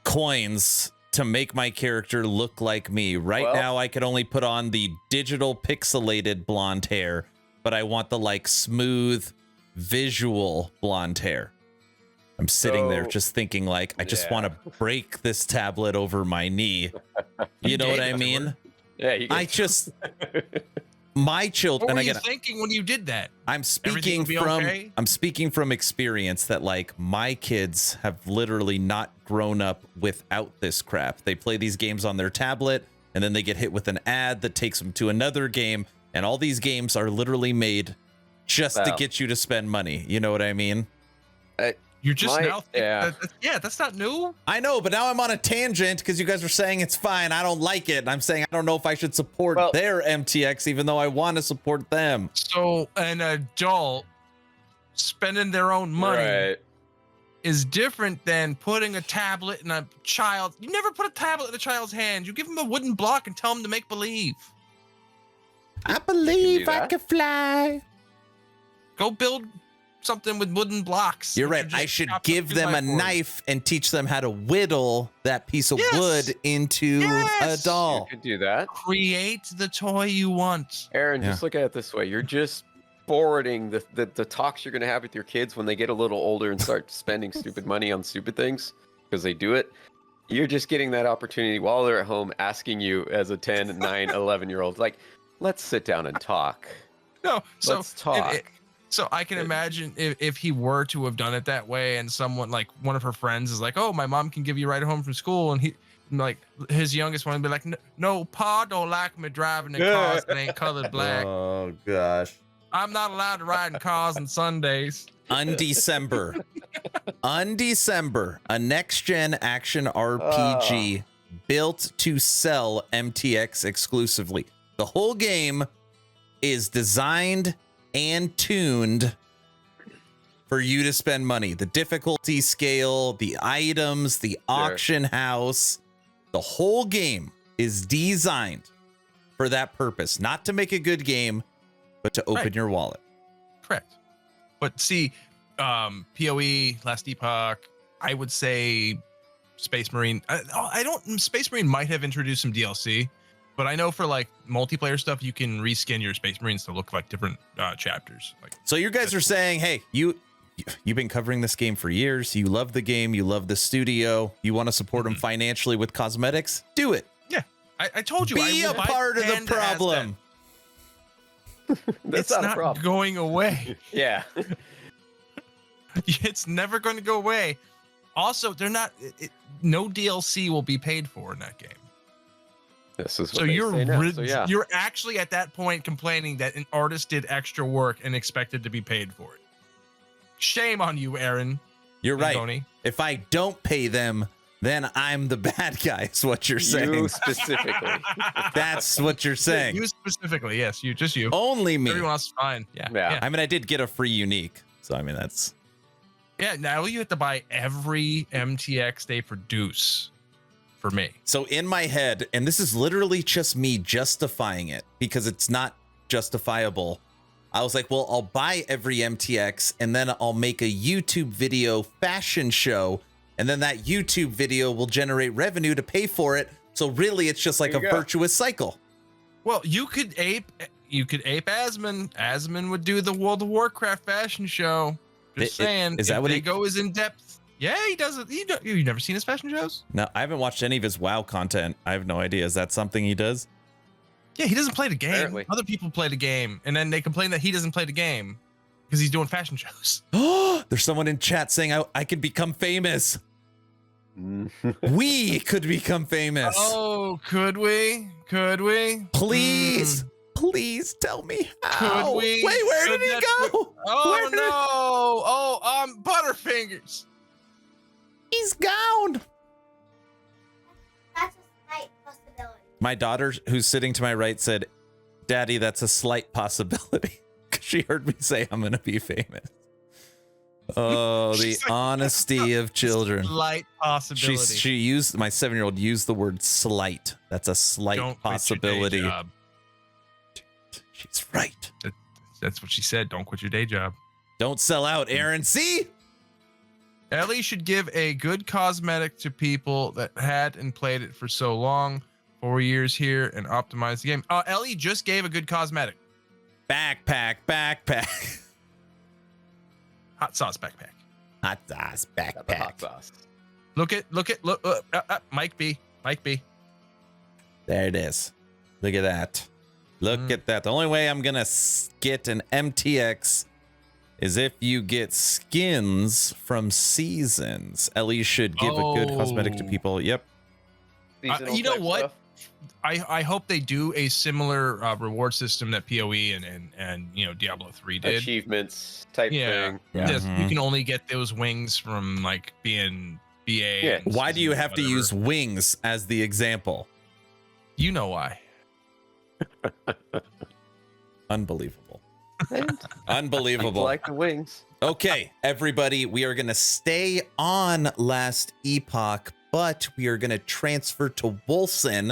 coins to make my character look like me. Right now, I could only put on the digital pixelated blonde hair, but I want the smooth visual blonde hair. I'm sitting there just thinking like, I just want to break this tablet over my knee. You know what I mean? Yeah, I just, my children. What were and you again, thinking when you did that? I'm speaking from I'm speaking from experience that like my kids have literally not grown up without this crap. They play these games on their tablet and then they get hit with an ad that takes them to another game, and all these games are literally made just to get you to spend money. You know what I mean? You're just now thinking that's not new. I know, but now I'm on a tangent because you guys are saying it's fine. I don't like it. And I'm saying I don't know if I should support their MTX, even though I want to support them. So an adult spending their own money is different than putting a tablet in a child. You never put a tablet in a child's hand. You give them a wooden block and tell them to make believe. I believe I can fly. Go build something with wooden blocks. You're right. I should give them a knife and teach them how to whittle that piece of wood into a doll. You could do that. Create the toy you want. Aaron, just look at it this way. You're just forwarding the talks you're going to have with your kids when they get a little older and start spending stupid money on stupid things because they do it. You're just getting that opportunity while they're at home asking you as a 10, 9, 11-year-old, like, let's sit down and talk. No, so let's talk. So I can imagine if he were to have done it that way, and someone like one of her friends is like, "Oh, my mom can give you a ride home from school," and he like his youngest one would be like, "No, Pa don't like me driving in cars that ain't colored black. Oh gosh, I'm not allowed to ride in cars on Sundays." Undecember, a next-gen action RPG built to sell MTX exclusively. The whole game is designed and tuned for you to spend money. The difficulty scale, the items, the auction house, the whole game is designed for that purpose. Not to make a good game, but to open your wallet. Correct. But see, PoE, Last Epoch, I would say Space Marine. Space Marine might have introduced some DLC. But I know for like multiplayer stuff, you can reskin your Space Marines to look like different chapters. Like, so you guys are saying, hey, you've been covering this game for years. You love the game. You love the studio. You want to support them financially with cosmetics? Do it. Yeah, I told you. Be a part of the problem. That's it's not a problem. Going away. Yeah. It's never going to go away. Also, they're not. No DLC will be paid for in that game. This is what so you're you're actually at that point complaining that an artist did extra work and expected to be paid for it. Shame on you, Aaron. You're right. Tony. If I don't pay them, then I'm the bad guy, is what you're saying. You specifically. That's what you're saying. You specifically, yes. You. Only me. Everyone else is fine. Yeah. I mean, I did get a free unique. So, I mean, that's... Yeah, now you have to buy every MTX they produce for me. So in my head, and this is literally just me justifying it because it's not justifiable. I was like, well, I'll buy every MTX and then I'll make a YouTube video fashion show. And then that YouTube video will generate revenue to pay for it. So really, it's just like a virtuous cycle. Well, you could ape Asmon. Asmon would do the World of Warcraft fashion show. Just saying. Is that what he goes in depth? Yeah, he does it. You've never seen his fashion shows? No, I haven't watched any of his WoW content. I have no idea. Is that something he does? Yeah, he doesn't play the game. Apparently. Other people play the game, and then they complain that he doesn't play the game because he's doing fashion shows. Oh, there's someone in chat saying I could become famous. We could become famous. Oh, could we? Could we? Please. Please tell me how. Could we? Wait, where did he go? Oh, no. Oh, Butterfingers. He's gone. That's a slight possibility. My daughter, who's sitting to my right, said, Daddy, that's a slight possibility. She heard me say I'm going to be famous. Oh, the honesty of children. Slight possibility. She used, my 7-year-old used the word slight. That's a slight possibility. Quit your day job. She's right. That's what she said. Don't quit your day job. Don't sell out, Aaron. See? Ellie should give a good cosmetic to people that had and played it for so long. 4 years here and optimize the game. Ellie just gave a good cosmetic. Backpack. Hot sauce backpack. Hot sauce Got the hot backpack. sauce. Look. Mike B. There it is. Look at that. Look at that. The only way I'm gonna get an MTX is if you get skins from seasons. Ellie should give a good cosmetic to people. Yep. Seasonal You know type what? stuff. I hope they do a similar reward system that PoE and Diablo 3 did. Achievements type thing. Yes, you can only get those wings from like being BA. Yeah. and Why do you have to whatever. use wings as the example? You know why? Unbelievable. People Unbelievable. like the wings. Okay, everybody, we are going to stay on Last Epoch, but we are going to transfer to Wolcen.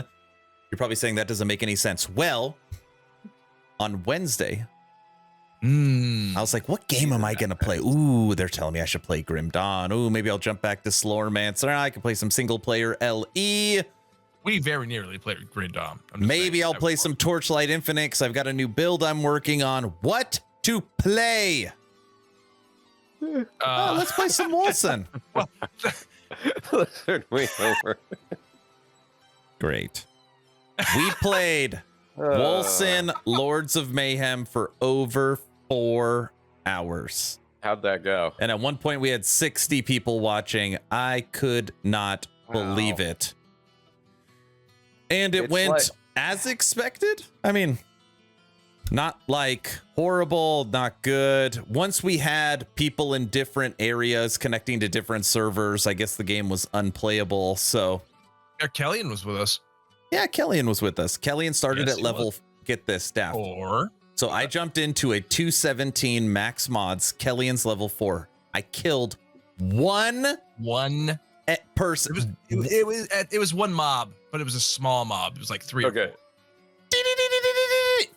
You're probably saying that doesn't make any sense. Well, on Wednesday, I was like, what game am I going to play? Ooh, they're telling me I should play Grim Dawn. Ooh, maybe I'll jump back to Slowermancer. I can play some single player LE. We very nearly played Grid Dom. Maybe I'll play some Torchlight Infinite because I've got a new build I'm working on. What to play? Let's play some Wolcen. Listen, way over. Great. We played Wolcen Lords of Mayhem for over 4 hours. How'd that go? And at one point we had 60 people watching. I could not believe it. And it It's went like- as expected. I mean, not like horrible, not good. Once we had people in different areas connecting to different servers, I guess the game was unplayable. So Kellyan was with us. yeah, Kellyan was with us. Kellyan started Yes, at he level, get this, Daft. 4. So I jumped into a 217 max mods. Kellyan's level 4. I killed one person. It was one mob, but it was a small mob. It was like 3 or 4. Okay.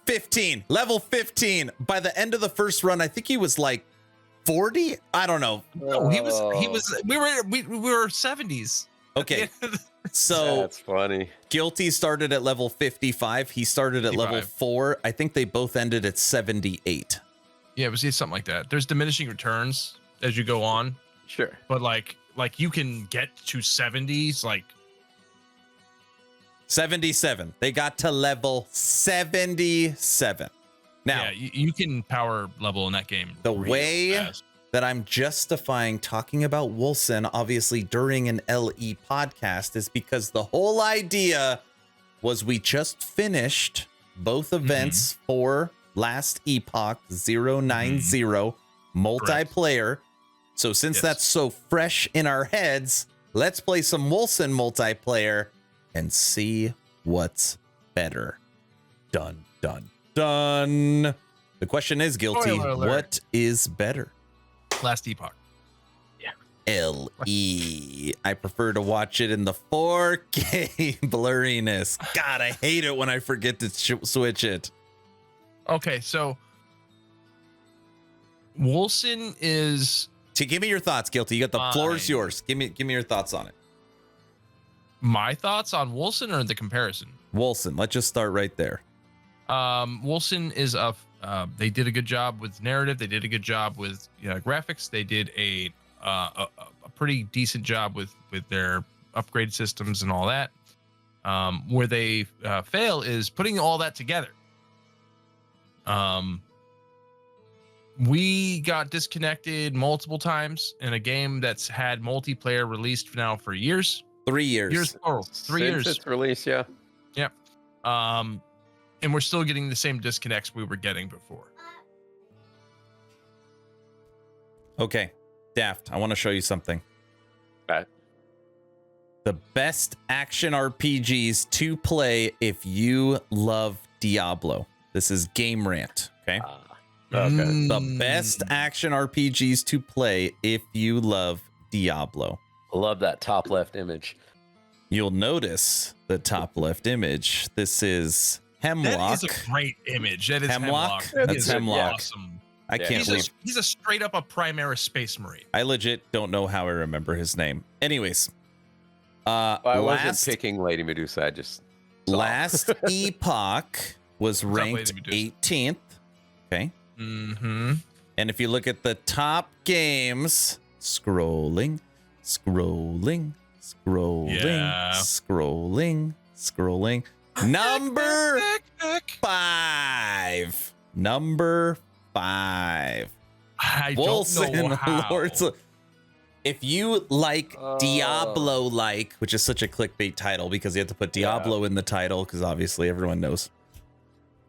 15, level 15. By the end of the first run, I think he was like 40. I don't know. No, he was. We were 70s. Okay. So That's funny. Guilty started at level 55. He started at level 55. 4. I think they both ended at 78. Yeah, it was something like that. There's diminishing returns as you go on, Sure. but like you can get to 70s. Like 77. They got to level 77. Now, yeah, you can power level in that game. the real way fast. that I'm justifying talking about Wolcen, obviously during an LE podcast, is because the whole idea was we just finished both events for Last Epoch 090 multiplayer. So since Yes. that's so fresh in our heads, let's play some Wolcen multiplayer and see what's better. Dun, dun, dun. The question is, Guilty, Spoiler alert. what is better? Last Epoch. LE. I prefer to watch it in the 4K blurriness. God, I hate it when I forget to switch it. Okay, so Wolcen is Give me your thoughts, Guilty. You got the floor is Fine. yours. Give me your thoughts on it. my thoughts on Wolcen or the comparison. Wolcen, let's just start right there. Wolcen is they did a good job with narrative. They did a good job with graphics. They did a pretty decent job with their upgrade systems and all that. Where they fail is putting all that together. We got disconnected multiple times in a game that's had multiplayer released now for years. 3 years. Plural. 3 years. Since its release, yeah. And we're still getting the same disconnects we were getting before. Okay, Daft, I want to show you something. Okay. The best action RPGs to play if you love Diablo. This is Game Rant, okay? Okay. The best action RPGs to play if you love Diablo. I love that top left image. You'll notice the top left image. This is Hemlock. That is a great image. That is Hemlock? Hemlock. That's He is Hemlock. Awesome. I Yeah, can't believe He's a straight up a Primaris Space Marine. I legit don't know how I remember his name. Anyways, I last wasn't picking Lady Medusa. I just saw. last Epoch was Lady ranked Medusa? 18th. Okay. Mm-hmm. And if you look at the top games, scrolling, scrolling, scrolling. Number 5. Number 5. I Wolcen, don't know how. Lords. If you like Diablo-like, which is such a clickbait title because you have to put Diablo in the title because obviously everyone knows.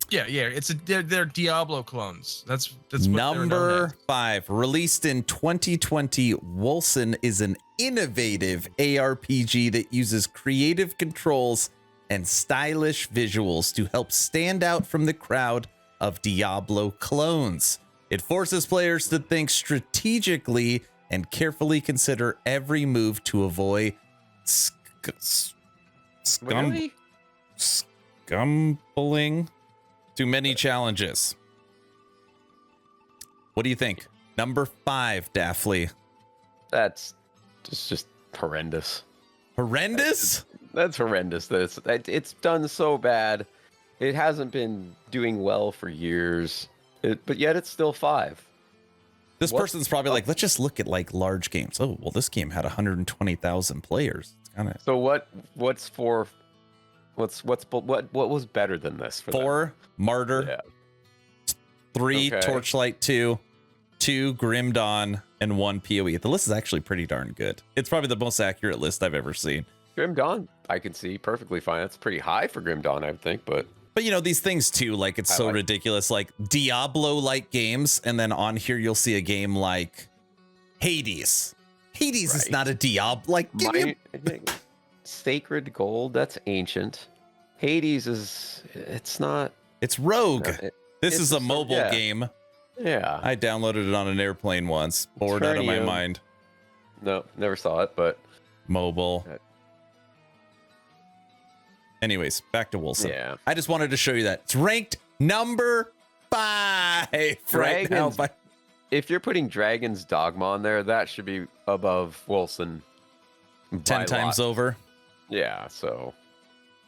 Yeah, they're Diablo clones. That's what Number 5, released in 2020. Wolcen is an innovative ARPG that uses creative controls and stylish visuals to help stand out from the crowd of Diablo clones. It forces players to think strategically and carefully consider every move to avoid scumbling too many challenges. What do you think? Number 5, Daphne. That's just horrendous. Horrendous? That's horrendous. It's done so bad. It hasn't been doing well for years, but yet it's still 5. This person's probably like, let's just look at like large games. Oh, well, this game had 120,000 players. It's kind of. So what was better than this? For 4, Martyr. Yeah. 3, Okay. Torchlight 2, 2, Grim Dawn, and 1, PoE. The list is actually pretty darn good. It's probably the most accurate list I've ever seen. Grim Dawn, I can see perfectly fine. That's pretty high for Grim Dawn, I would think, but you know, these things too, like it's so ridiculous, like Diablo-like games, and then on here you'll see a game like Hades. Hades is not a Diablo. Like, Sacred Gold, that's ancient. Hades it's not. It's Rogue. This is a mobile game. Yeah. I downloaded it on an airplane once. Bored out of my mind. No, never saw it, but mobile. Anyways, back to Wolcen. Yeah. I just wanted to show you that. It's ranked number 5 right now. If you're putting Dragon's Dogma on there, that should be above Wolcen 10 times over. Yeah, so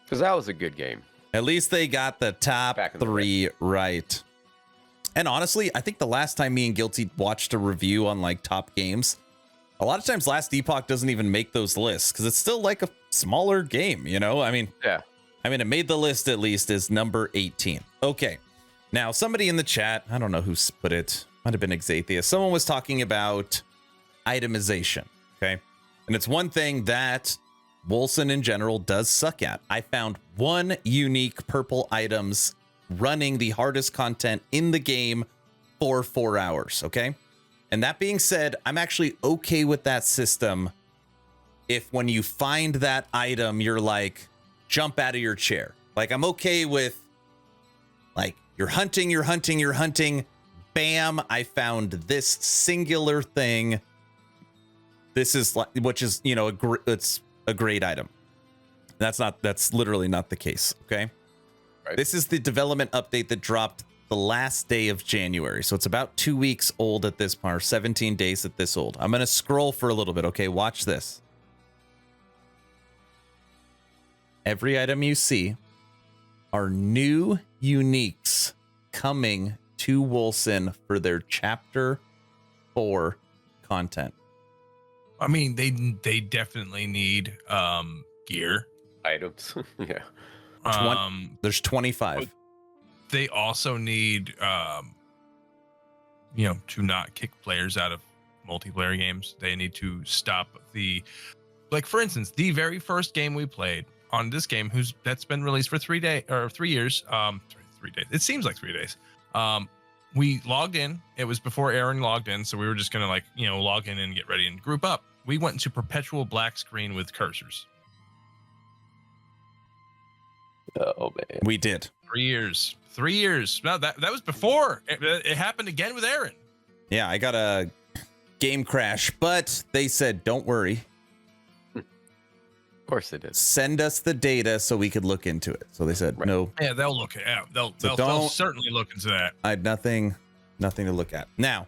because that was a good game. At least they got the top 3 right. And honestly, I think the last time me and Guilty watched a review on like top games, a lot of times Last Epoch doesn't even make those lists because it's still like a smaller game, you know? I mean, it made the list at least as number 18. Okay. Now, somebody in the chat, I don't know who put it, might have been Exatheus. Someone was talking about itemization, okay? And it's one thing that Wolcen in general does suck at. I found 1 unique purple items running the hardest content in the game for 4 hours, okay? And that being said, I'm actually okay with that system if when you find that item, you're like, jump out of your chair. Like, I'm okay with, like, you're hunting, bam, I found this singular thing. This is like, which is, you know, it's a great item. That's literally not the case, okay? Right. This is the development update that dropped the last day of January. So it's about 2 weeks old at this point, or 17 days at this old. I'm going to scroll for a little bit, okay? Watch this. Every item you see are new uniques coming to Wolcen for their Chapter 4 content. I mean, they definitely need gear items. Yeah. There's 25. They also need you know, to not kick players out of multiplayer games. They need to stop like, for instance, the very first game we played on this game, that's been released for 3 years. 3 days. It seems like 3 days. We logged in. It was before Aaron logged in, so we were just gonna, like, you know, log in and get ready and group up. We went into perpetual black screen with cursors. Oh man, we did. 3 years. 3 years. No, that was before. It happened again with Aaron. Yeah, I got a game crash, but they said, don't worry. Of course they did. Send us the data so we could look into it. So they said, no. Yeah, they'll look at it. They'll certainly look into that. I had nothing to look at. Now,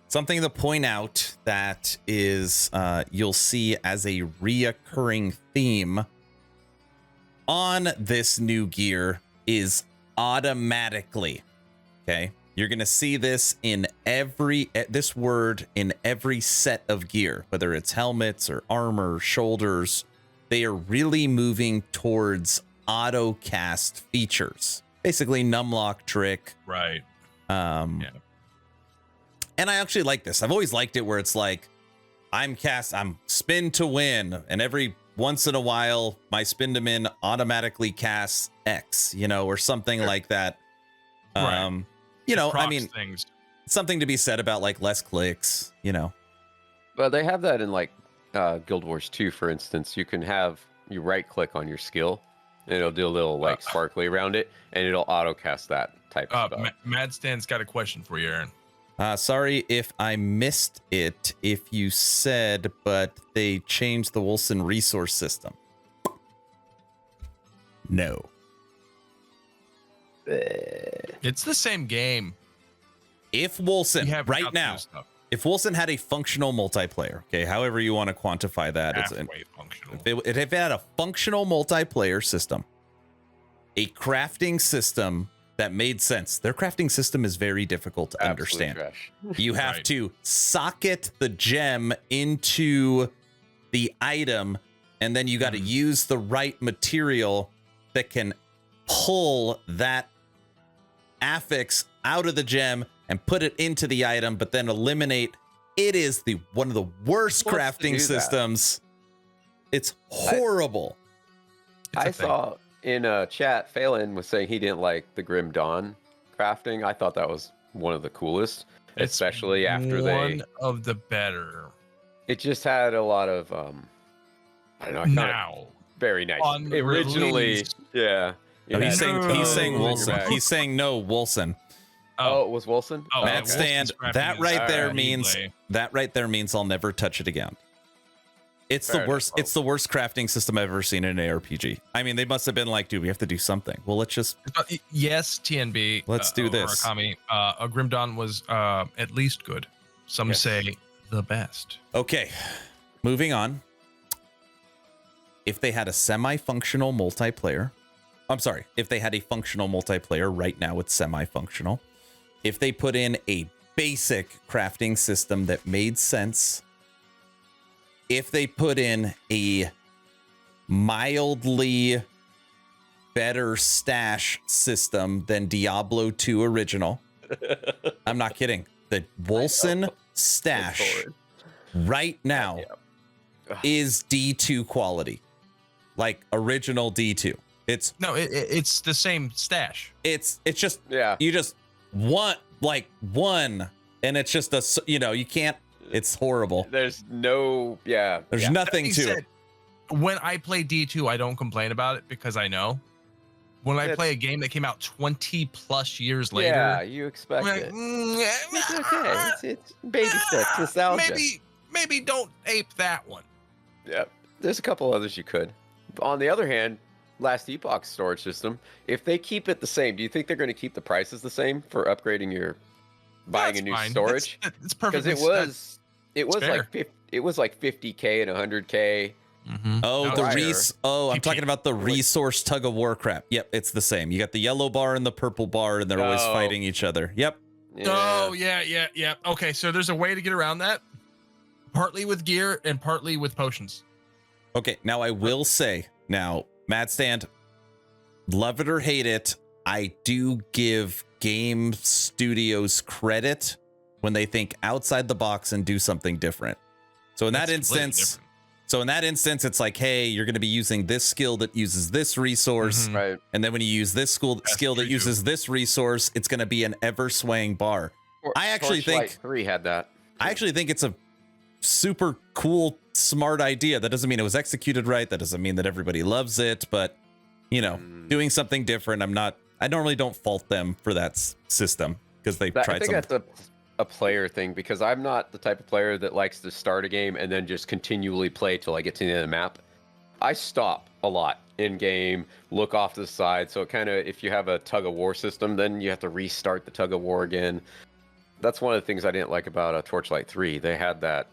something to point out that is you'll see as a reoccurring theme on this new gear is automatically, okay? You're going to see this in this word in every set of gear, whether it's helmets or armor, shoulders. They are really moving towards auto cast features, basically numlock trick. Right. And I actually like this. I've always liked it where it's like, I'm spin to win, and every once in a while, my spin to win automatically casts X, or something like that. Right. I mean, something to be said about like less clicks, Well, they have that in like Guild Wars 2, for instance. You right click on your skill, and it'll do a little like sparkly around it, and it'll auto cast that type of stuff. Mad Stan's got a question for you, Aaron. Sorry if I missed it. If you said, but they changed the Wolcen resource system. No. It's the same game. If Wolcen right now, if Wolcen had a functional multiplayer, okay, however you want to quantify that, functional. If it had a functional multiplayer system, a crafting system that made sense. Their crafting system is very difficult to understand. Trash. You have to socket the gem into the item, and then you got to use the right material that can pull that affix out of the gem and put it into the item, but then eliminate. It is one of the worst crafting systems. It's horrible. I saw in a chat, Phelan was saying he didn't like the Grim Dawn crafting. I thought that was one of the coolest, especially after one of the better. It just had a lot of I don't know. Very nice. Originally, yeah. Oh, he's saying Wolcen. He's saying no, Wolcen. Oh, it was Wolcen? Oh, Mad Stand. That right there means I'll never touch it again. It's the worst. It's the worst crafting system I've ever seen in an ARPG. I mean, they must have been like, dude, we have to do something. Well, let's just. Yes, TNB. Let's do this. A Grim Dawn was at least good. Some say the best. Okay, moving on. If they had a semi-functional multiplayer, if they had a functional multiplayer right now, it's semi-functional. If they put in a basic crafting system that made sense. If they put in a mildly better stash system than Diablo 2 original. I'm not kidding. The Wolcen stash right now is D2 quality. Like original D2. It's the same stash. It's just you just want like one, and it's just you can't. It's horrible. There's no There's nothing to it. When I play D2, I don't complain about it because I know. When I play a game that came out 20 plus years later, you expect it. It's okay. It's baby steps. Nostalgia. Maybe don't ape that one. Yeah, there's a couple others you could. On the other hand, Last Epoch storage system, if they keep it the same, do you think they're going to keep the prices the same for upgrading buying a new storage? It's perfect. Because it was like 50K and 100K. Mm-hmm. I'm talking about the resource tug of war crap. Yep, it's the same. You got the yellow bar and the purple bar, and they're always fighting each other. Yep. Oh yeah. Okay, so there's a way to get around that. Partly with gear and partly with potions. Okay, now I will say, Mad Stand, love it or hate it, I do give game studios credit when they think outside the box and do something different. So in that instance, it's like, hey, you're going to be using this skill that uses this resource, right? And then when you use this skill that uses this resource, it's going to be an ever swaying bar. I actually think 3 had that. I actually think it's a super cool, smart idea. That doesn't mean it was executed right. That doesn't mean that everybody loves it, but doing something different. I normally don't fault them for that system because they tried something. I think that's a player thing, because I'm not the type of player that likes to start a game and then just continually play till I get to the end of the map. I stop a lot in game, look off to the side. So if you have a tug of war system, then you have to restart the tug of war again. That's one of the things I didn't like about Torchlight 3. They had that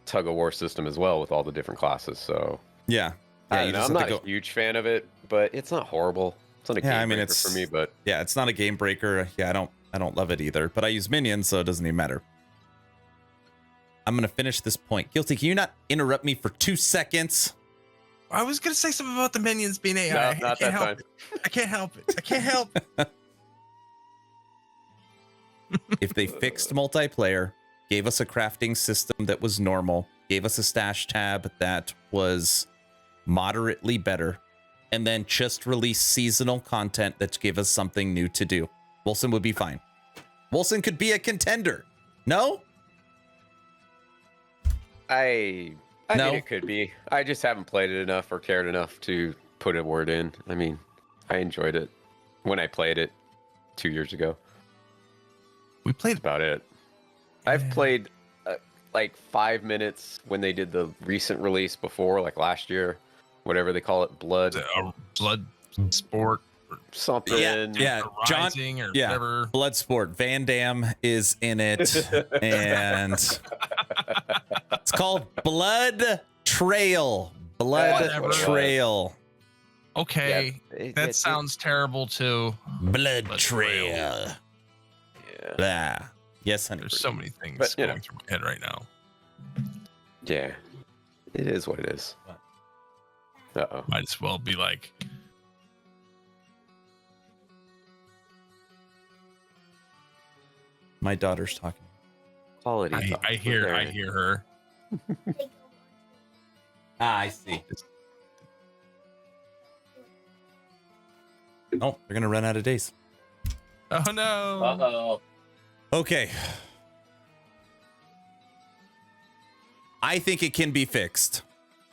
tug of war system as well with all the different classes. So I'm not a huge fan of it, but it's not horrible. It's not a game breaker for me, but it's not a game breaker. I don't love it either, but I use minions, so it doesn't even matter. I'm going to finish this point. Guilty, can you not interrupt me for 2 seconds? I was going to say something about the minions being AI. No, not that time. I can't help it. I can't help it. If they fixed multiplayer, gave us a crafting system that was normal, gave us a stash tab that was moderately better, and then just release seasonal content that gave us something new to do, Wolcen would be fine. Wolcen could be a contender. No? I No? mean, it could be. I just haven't played it enough or cared enough to put a word in. I mean, I enjoyed it when I played it 2 years ago. We played That's about it. I've played like 5 minutes when they did the recent release before, like last year, whatever they call it, blood sport or something. Yeah. John, Rising or yeah, whatever. Bloodsport. Van Damme is in it, and it's called Blood Trail. Blood Whatever. Trail. Okay, that sounds terrible too. Blood Blood Trail. Yeah. Blah. Yes, honey. There's so many things But, you going know. through my head right now. Yeah. It is what it is. Uh-oh. Might as well be like, My daughter's talking. Quality. I thoughts. hear her. I see. Oh, they're gonna run out of days. Oh no. Uh-oh. Okay. I think it can be fixed.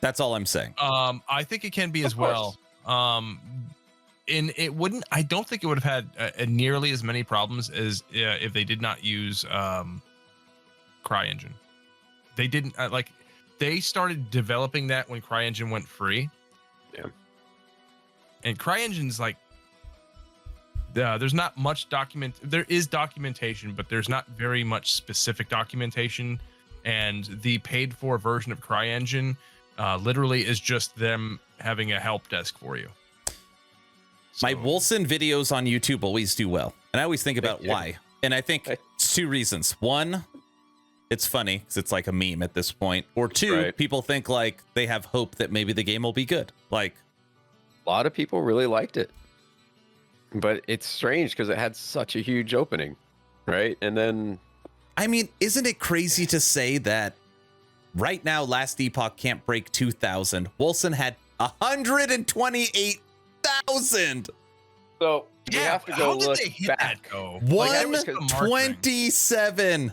That's all I'm saying. I think it can be as Of well. And it wouldn't. I don't think it would have had nearly as many problems as if they did not use CryEngine. They didn't like. They started developing that when CryEngine went free. Yeah. And CryEngine's like, there's not much document. There is documentation, but there's not very much specific documentation. And the paid-for version of CryEngine literally is just them having a help desk for you. My So- Wolcen videos on YouTube always do well. And I always think about why. And I think it's 2 reasons. One, it's funny because it's like a meme at this point. Or 2, Right. people think like they have hope that maybe the game will be good. Like, A lot of people really liked it. But it's strange because it had such a huge opening, right? And then I mean, isn't it crazy to say that right now Last Epoch can't break 2,000? Wolcen had 128,000. so you Yeah, have to how go did look they hit back. that though? that was 127.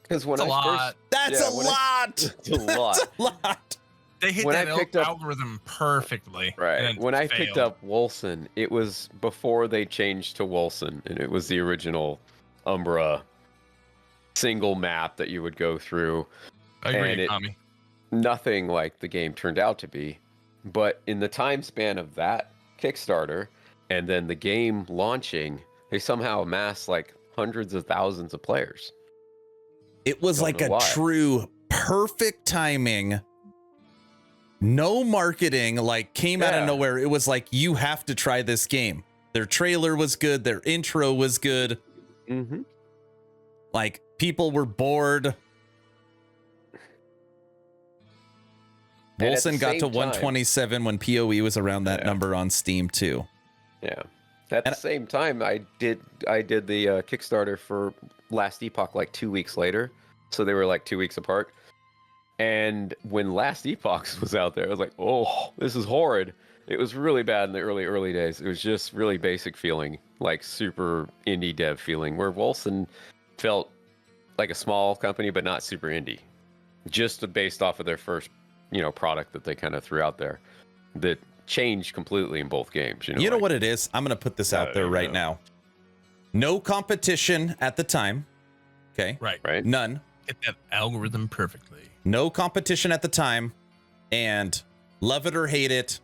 Because when That's a I lot. first That's Yeah, a when I- lot. it's a lot. That's a lot. They hit When that I picked up- algorithm perfectly. Right. and then When I picked failed. up Wolcen, it was before they changed to Wolcen, and it was the original Umbra single map that you would go through. I agree, and it- Tommy. Nothing like the game turned out to be. But in the time span of that Kickstarter and then the game launching, they somehow amassed like hundreds of thousands of players. It was Don't like know a why. true perfect timing. No marketing, like came out of Yeah. nowhere. It was like, you have to try this game. Their trailer was good. Their intro was good. Mm-hmm. Like people were bored. And at the Wolcen got to same time- 127 when PoE was around that Yeah. number on Steam too. Yeah. At the And- same time, I did the Kickstarter for Last Epoch like 2 weeks later, so they were like 2 weeks apart. And when Last Epoch was out there, I was like, "Oh, this is horrid." It was really bad in the early days. It was just really basic feeling, like super indie dev feeling, where Wolcen felt like a small company but not super indie, just based off of their first, product that they kind of threw out there. That changed completely in both games. You know what it is? I'm going to put this out there right now. No competition at the time. Okay. Right. Right? None. Hit that algorithm perfectly. No competition at the time. And love it or hate it,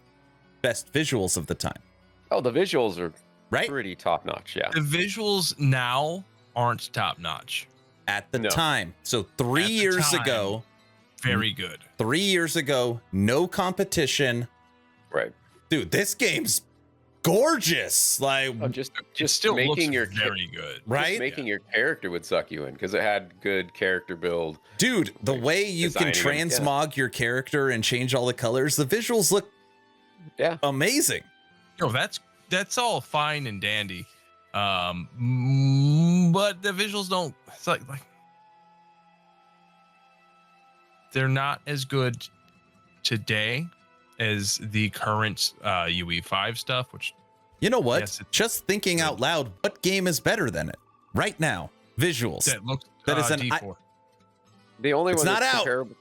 best visuals of the time. Oh, the visuals are Right? pretty top notch. Yeah. The visuals now aren't top notch. At the No. time. So 3 At the years time. ago, Very good. 3 years ago, no competition. Right. Dude, this game's gorgeous. Like, just still making looks your very good, right? Just making your character would suck you in because it had good character build. Dude, the way you can transmog your character and change all the colors, the visuals look amazing. No, that's all fine and dandy. But the visuals don't, it's like they're not as good today as the current UE5 stuff, which, you know what? Yes, just thinking out loud, what game is better than it right now? Visuals. that looks That is an D4. The only It's one not that's out. comparable,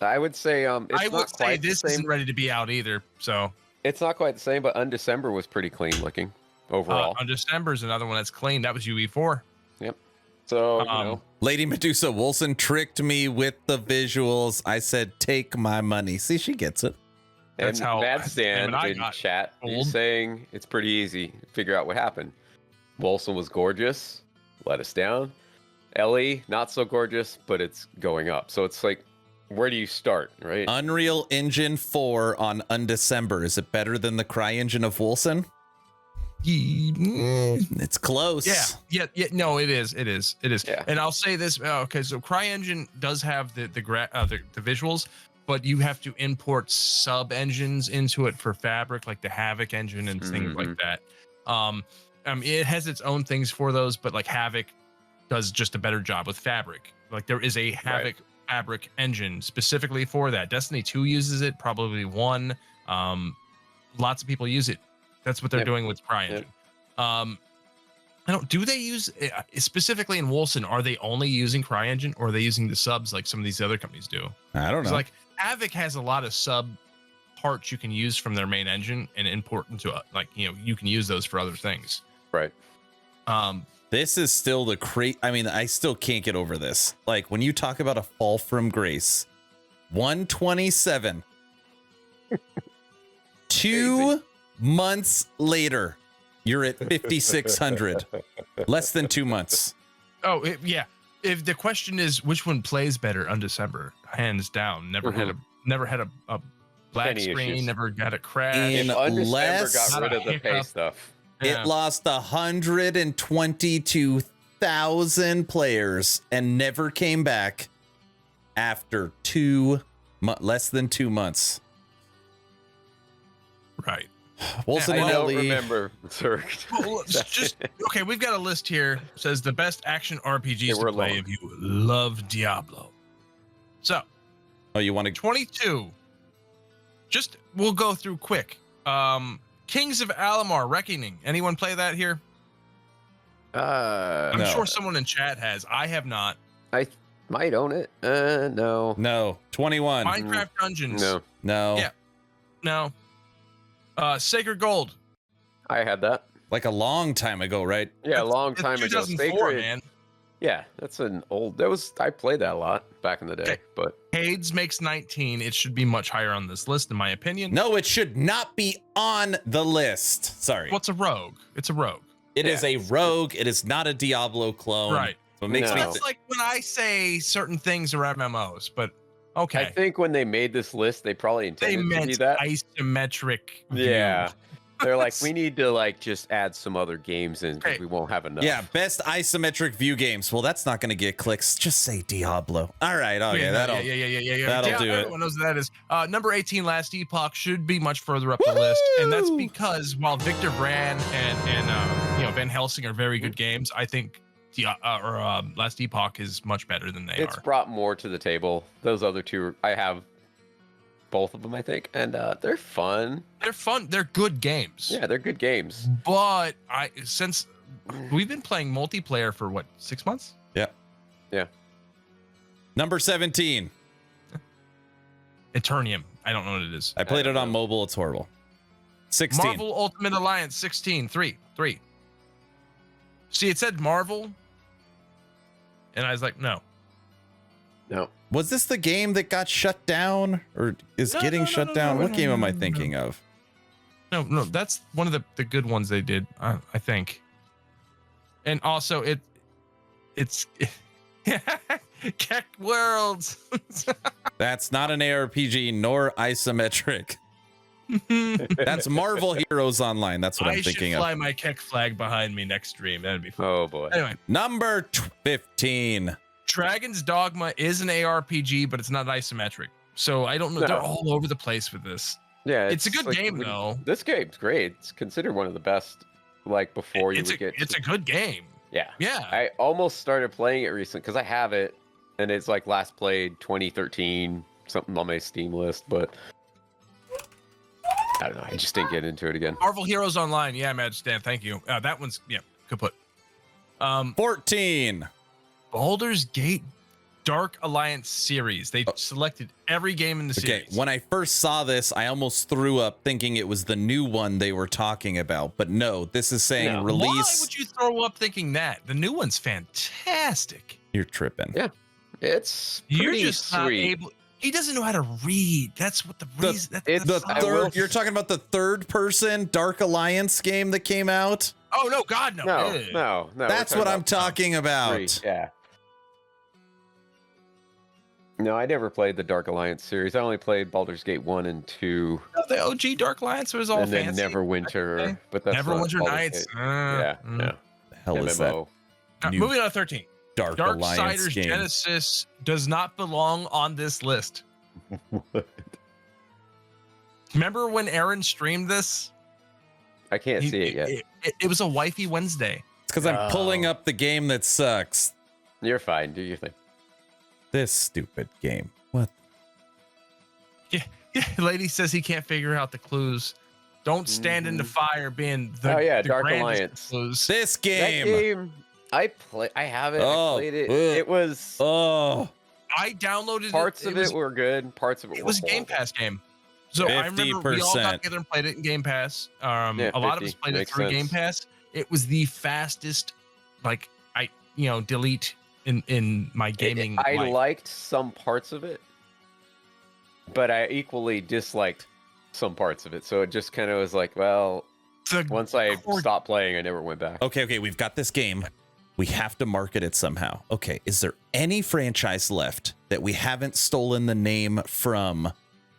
I would say, it's I not would say quite this the same. isn't ready to be out either. So It's not quite the same, but Undecember was pretty clean looking overall. on December is another one that's clean. That was UE4. Yep. So you know, Lady Medusa Wolcen tricked me with the visuals. I said, take my money. See, she gets it. That's and how Bad Stand I in got chat old. he's saying it's pretty easy to figure out what happened. Wolcen was gorgeous, let us down. Ellie, not so gorgeous, but it's going up. So it's like, where do you start, right? Unreal Engine 4 on Undecember. Is it better than the CryEngine of Wolcen? It's close. Yeah. No, it is. Yeah. And I'll say this. Okay, so CryEngine does have the visuals, but you have to import sub engines into it for Fabric, like the Havoc engine and things like that. It has its own things for those, but like Havoc does just a better job with Fabric. Like there is a Havoc Fabric engine specifically for that. Destiny 2 uses it, probably 1. Lots of people use it. That's what they're doing with CryEngine. I don't. Do they use specifically in Wolcen? Are they only using CryEngine, or are they using the subs like some of these other companies do? I don't know. Like Havoc has a lot of sub parts you can use from their main engine and import into you can use those for other things. Right. This is still I mean, I still can't get over this. Like when you talk about a fall from grace, 127, 2 months later, you're at 5,600. Less than 2 months. Oh yeah. If the question is which one plays better on December, hands down. Never had a black Any screen. issues. Never got a crash. In Undecember got rid of the pay hiccup. stuff. It lost 122,000 players and never came back after less than 2 months. Right. Wolcen I and don't Ellie. remember, sir. Well, just okay. We've got a list here. Says the best action RPGs we're to play alone. if you love Diablo. So Oh, you want to? 22. Just we'll go through quick. Kings of Alamar Reckoning. Anyone play that here? I'm No. sure someone in chat has. I have not. I might own it. No. No. 21. Minecraft Dungeons. No. No. Yeah. No. Sacred Gold. I had that. Like a long time ago, right? Yeah, a long It's time ago. 2004, Sacred. man. Yeah, that's an old. I played that a lot back in the day, Okay. but Hades makes 19. It should be much higher on this list, in my opinion. No, it should not be on the list. Sorry. What's a rogue? It's a rogue. It is a rogue. It is not a Diablo clone. Right. So it makes No. me That's like when I say certain things are MMOs, but okay. I think when they made this list, they probably They intended to be meant that. isometric view. Yeah. They're like, we need to just add some other games in because Okay. we won't have enough. Yeah, best isometric view games. Well, that's not going to get clicks. Just say Diablo. All right. Okay, that'll. Yeah. that'll do it. Everyone knows what that is. Number 18, Last Epoch, should be much further up the list, and that's because while Victor Brand and Van Helsing are very good games, I think Last Epoch is much better than they It's are. brought more to the table. Those other two, I have both of them, I think, and they're fun. They're fun. They're good games. Yeah, they're good games. But since we've been playing multiplayer for what, 6 months? Yeah. Yeah. Number 17. Eternium. I don't know what it is. I played it on mobile. It's horrible. 16. Marvel Ultimate Alliance 16. 3. See, it said Marvel, and I was like, no. No. Was this the game that got shut down or is getting shut down? What game am I thinking of? No, that's one of the good ones they did, I think. And also, it's Keck Worlds. That's not an ARPG nor isometric. That's Marvel Heroes Online. That's what I'm thinking I should fly of. my Keck flag behind me next stream. That'd be fun. Oh boy. Anyway, Number 15. Dragon's Dogma is an ARPG, but it's not isometric. So I don't know. No. They're all over the place with this. Yeah, It's a good game, though. This game's great. It's considered one of the best. Like before It's a good game. Yeah. Yeah. I almost started playing it recently because I have it, and it's like last played 2013, something on my Steam list, but I don't know. I just didn't get into it again. Marvel Heroes Online. Yeah, Mad Stan. Thank you. That one's good put. 14. Baldur's Gate Dark Alliance series. They selected every game in the series. Okay, when I first saw this, I almost threw up thinking it was the new one they were talking about. But no, this is saying No. release. Why would you throw up thinking that? The new one's fantastic. You're tripping. Yeah. It's You're pretty just not sweet. able. He doesn't know how to read. That's what the reason. it's- The I will- third, you're talking about the third person Dark Alliance game that came out? Oh no, God no. No, Ew. no, no. That's what I'm talking about. Three, yeah. No, I never played the Dark Alliance series. I only played Baldur's Gate 1 and 2, No, the OG Dark Alliance was all and then fancy. Neverwinter. But that's not Neverwinter Baldur's Nights. Gate. Yeah, yeah. The hell is that MMO. new Moving on to 13. Dark Alliance Darksiders game? Genesis does not belong on this list. Remember when Aaron streamed this? I can't see it yet. It was a wifey Wednesday. It's because I'm pulling up the game that sucks. You're fine. Do your thing. This stupid game. What? Yeah, lady says he can't figure out the clues. Don't stand in the fire being the, Oh, yeah, the Dark grandest Alliance. clues. This That game. game, I have it. Oh, I played it. ugh. It was Oh, I downloaded parts it. of it were good. Parts of it It were was a Game horrible. Pass game. So I remember we all 50%. got together and played it in Game Pass. A Yeah, lot of 50. us played it Makes through sense. Game Pass. It was the fastest, like delete in my gaming. I life. liked some parts of it, but I equally disliked some parts of it. So it just kind of was like, well, The once I core- stopped playing, I never went back. okay. We've got this game. We have to market it somehow. Okay. Is there any franchise left that we haven't stolen the name from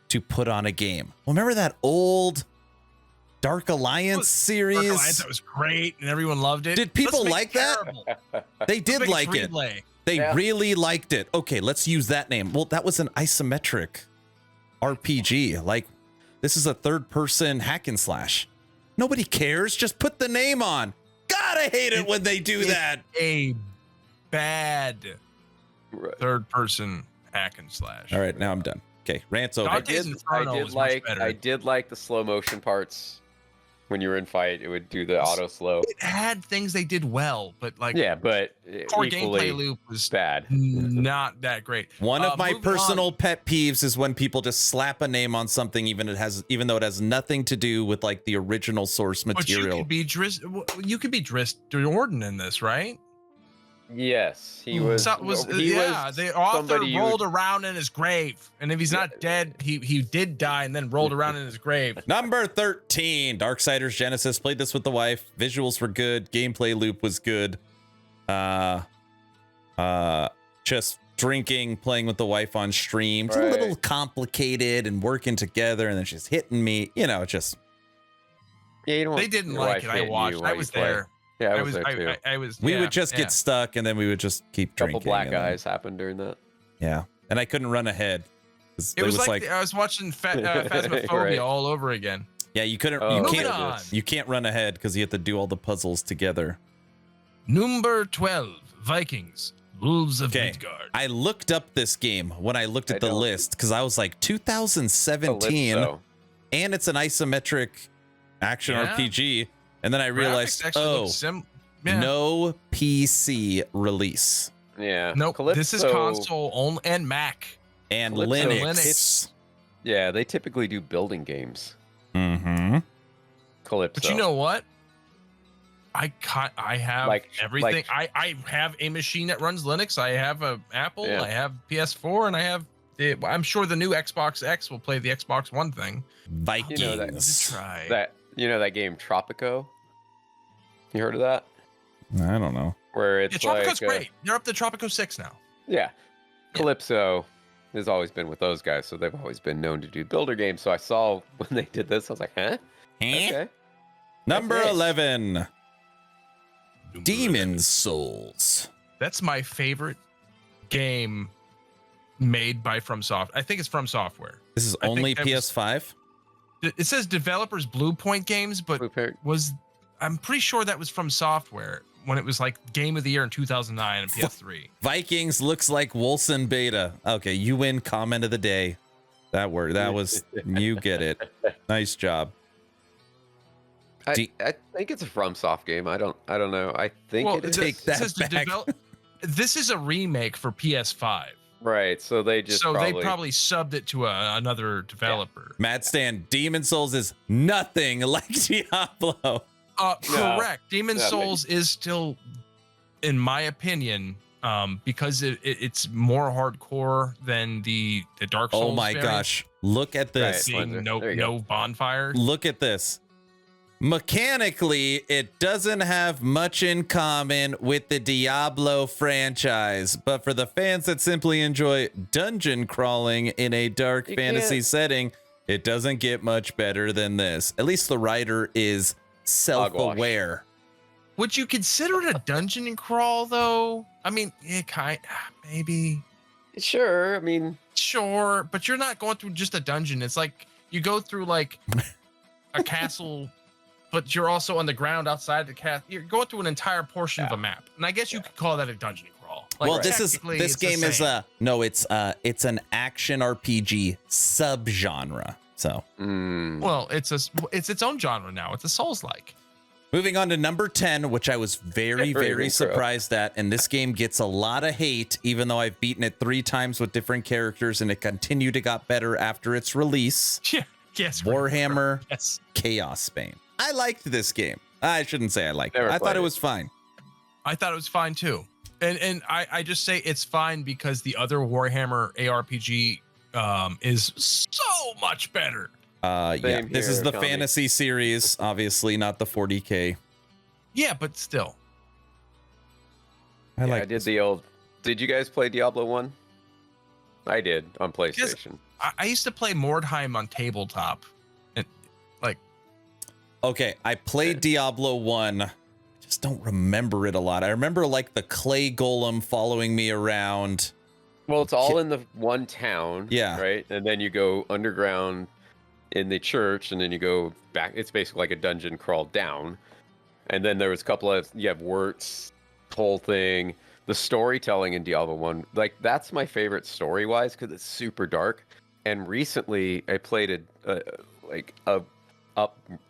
to put on a game? Well, remember that old Dark Alliance series? Dark Alliance, that was great, and everyone loved it. Did people Let's make like it that? terrible. They Let's did make like free it. play. They Yeah. really liked it. Okay, let's use that name. Well, that was an isometric RPG. Like, this is a third-person hack and slash. Nobody cares. Just put the name on. God, I hate it when they do It's that. A bad Right. third-person hack and slash. All right, now I'm done. Okay, rant's over. I Dante's did, Inferno I did was much like better. I did like the slow motion parts. When you were in fight, it would do the auto slow. It had things they did well, but like Yeah, but core equally gameplay loop was bad. not that great. One of my Moving personal on. pet peeves is when people just slap a name on something, even though it has nothing to do with like the original source But you material. could be Driss Jordan in this, right? Yes, he was. So, he was the author somebody you rolled would- around in his grave, and if he's not dead, he did die and then rolled around in his grave. Number 13, Darksiders Genesis. Played this with the wife. Visuals were good. Gameplay loop was good. Just drinking, playing with the wife on stream. It's a little Right. complicated and working together, and then she's hitting me. Just Yeah, you don't. They didn't your like wife it. I hitting you watched. while I you was play. there. Yeah, I was there too. I was. we yeah, would just yeah. get stuck, and then we would just keep A couple drinking. black and then- eyes happened during that. Yeah, and I couldn't run ahead. 'Cause It was like I was watching Phasmophobia Right. all over again. yeah, you couldn't. Oh, you Moving can't. on. You can't run ahead because you have to do all the puzzles together. Number 12, Vikings, Wolves of Okay. Midgard. I looked up this game when I looked at I the don't- list because I was like 2017, Calypso. and it's an isometric action Yeah. RPG. And then I realized, Graphics actually look yeah. no PC release Yeah. Nope. This is Calypso- console only and Mac. and Calypso Linux. Yeah, they typically do building games. Mm-hmm. Calypso. But you know what? I have Like- everything. I have a machine that runs Linux. I have a Apple. Yeah. I have PS4, and I have. I'm sure the new Xbox X will play the Xbox One thing. Vikings. You know that- Let's try. that game Tropico. You heard of that? I don't know. Where Yeah, it's Tropico's like great. They're up to Tropico 6 now. yeah, Calypso. has always been with those guys, so they've always been known to do builder games. So I saw when they did this, I was like, huh? Okay. Number That's nice. 11, Demon's Souls. That's my favorite game made by FromSoft. I think it's From Software. This is only PS5. It says developers Bluepoint Games, but I'm pretty sure that was From Software when it was like Game of the Year in 2009 on PS3. Vikings looks like Wolcen beta. Okay, you win comment of the day. That was you get it. Nice job. I think it's a FromSoft game. I don't know. I think it is. Take that back. This is a remake for PS5. Right, so they probably subbed it to another developer. Yeah. Matt Stan, Demon's Souls is nothing like Diablo. Correct. Demon's Souls is still, in my opinion, because it's more hardcore than the Dark Souls. Oh my gosh! Look at this. Right, no bonfires. Look at this. Mechanically, it doesn't have much in common with the Diablo franchise, but for the fans that simply enjoy dungeon crawling in a dark fantasy setting, it doesn't get much better than this. At least the writer is self-aware. Would you consider it a dungeon crawl, though? I mean, maybe. Sure, I mean... Sure, but you're not going through just a dungeon. It's like you go through, like, a castle... but you're also on the ground outside the castle. You're going through an entire portion of a map, and I guess you could call that a dungeon crawl. Like, well, this game is it's an action RPG subgenre. So, well, it's its own genre now. It's a Souls-like. Moving on to number 10, which I was very surprised at, and this game gets a lot of hate, even though I've beaten it 3 times with different characters, and it continued to got better after its release. Yeah, yes. Warhammer yes. Chaos Bane. I liked this game. I shouldn't say I liked it. I thought it was fine. I thought it was fine too. And I just say it's fine because the other Warhammer ARPG is so much better. Yeah, this is the fantasy series, obviously not the 40K. Yeah, but still. I did the old. Did you guys play Diablo 1? I did on PlayStation. I used to play Mordheim on tabletop. And like, okay, I played Diablo 1. I just don't remember it a lot. I remember like the clay golem following me around. Well, it's all in the one town. Yeah. Right? And then you go underground in the church, and then you go back. It's basically like a dungeon crawl down. And then there was a couple of, you have Wirtz, whole thing. The storytelling in Diablo 1, like that's my favorite story-wise because it's super dark. And recently I played a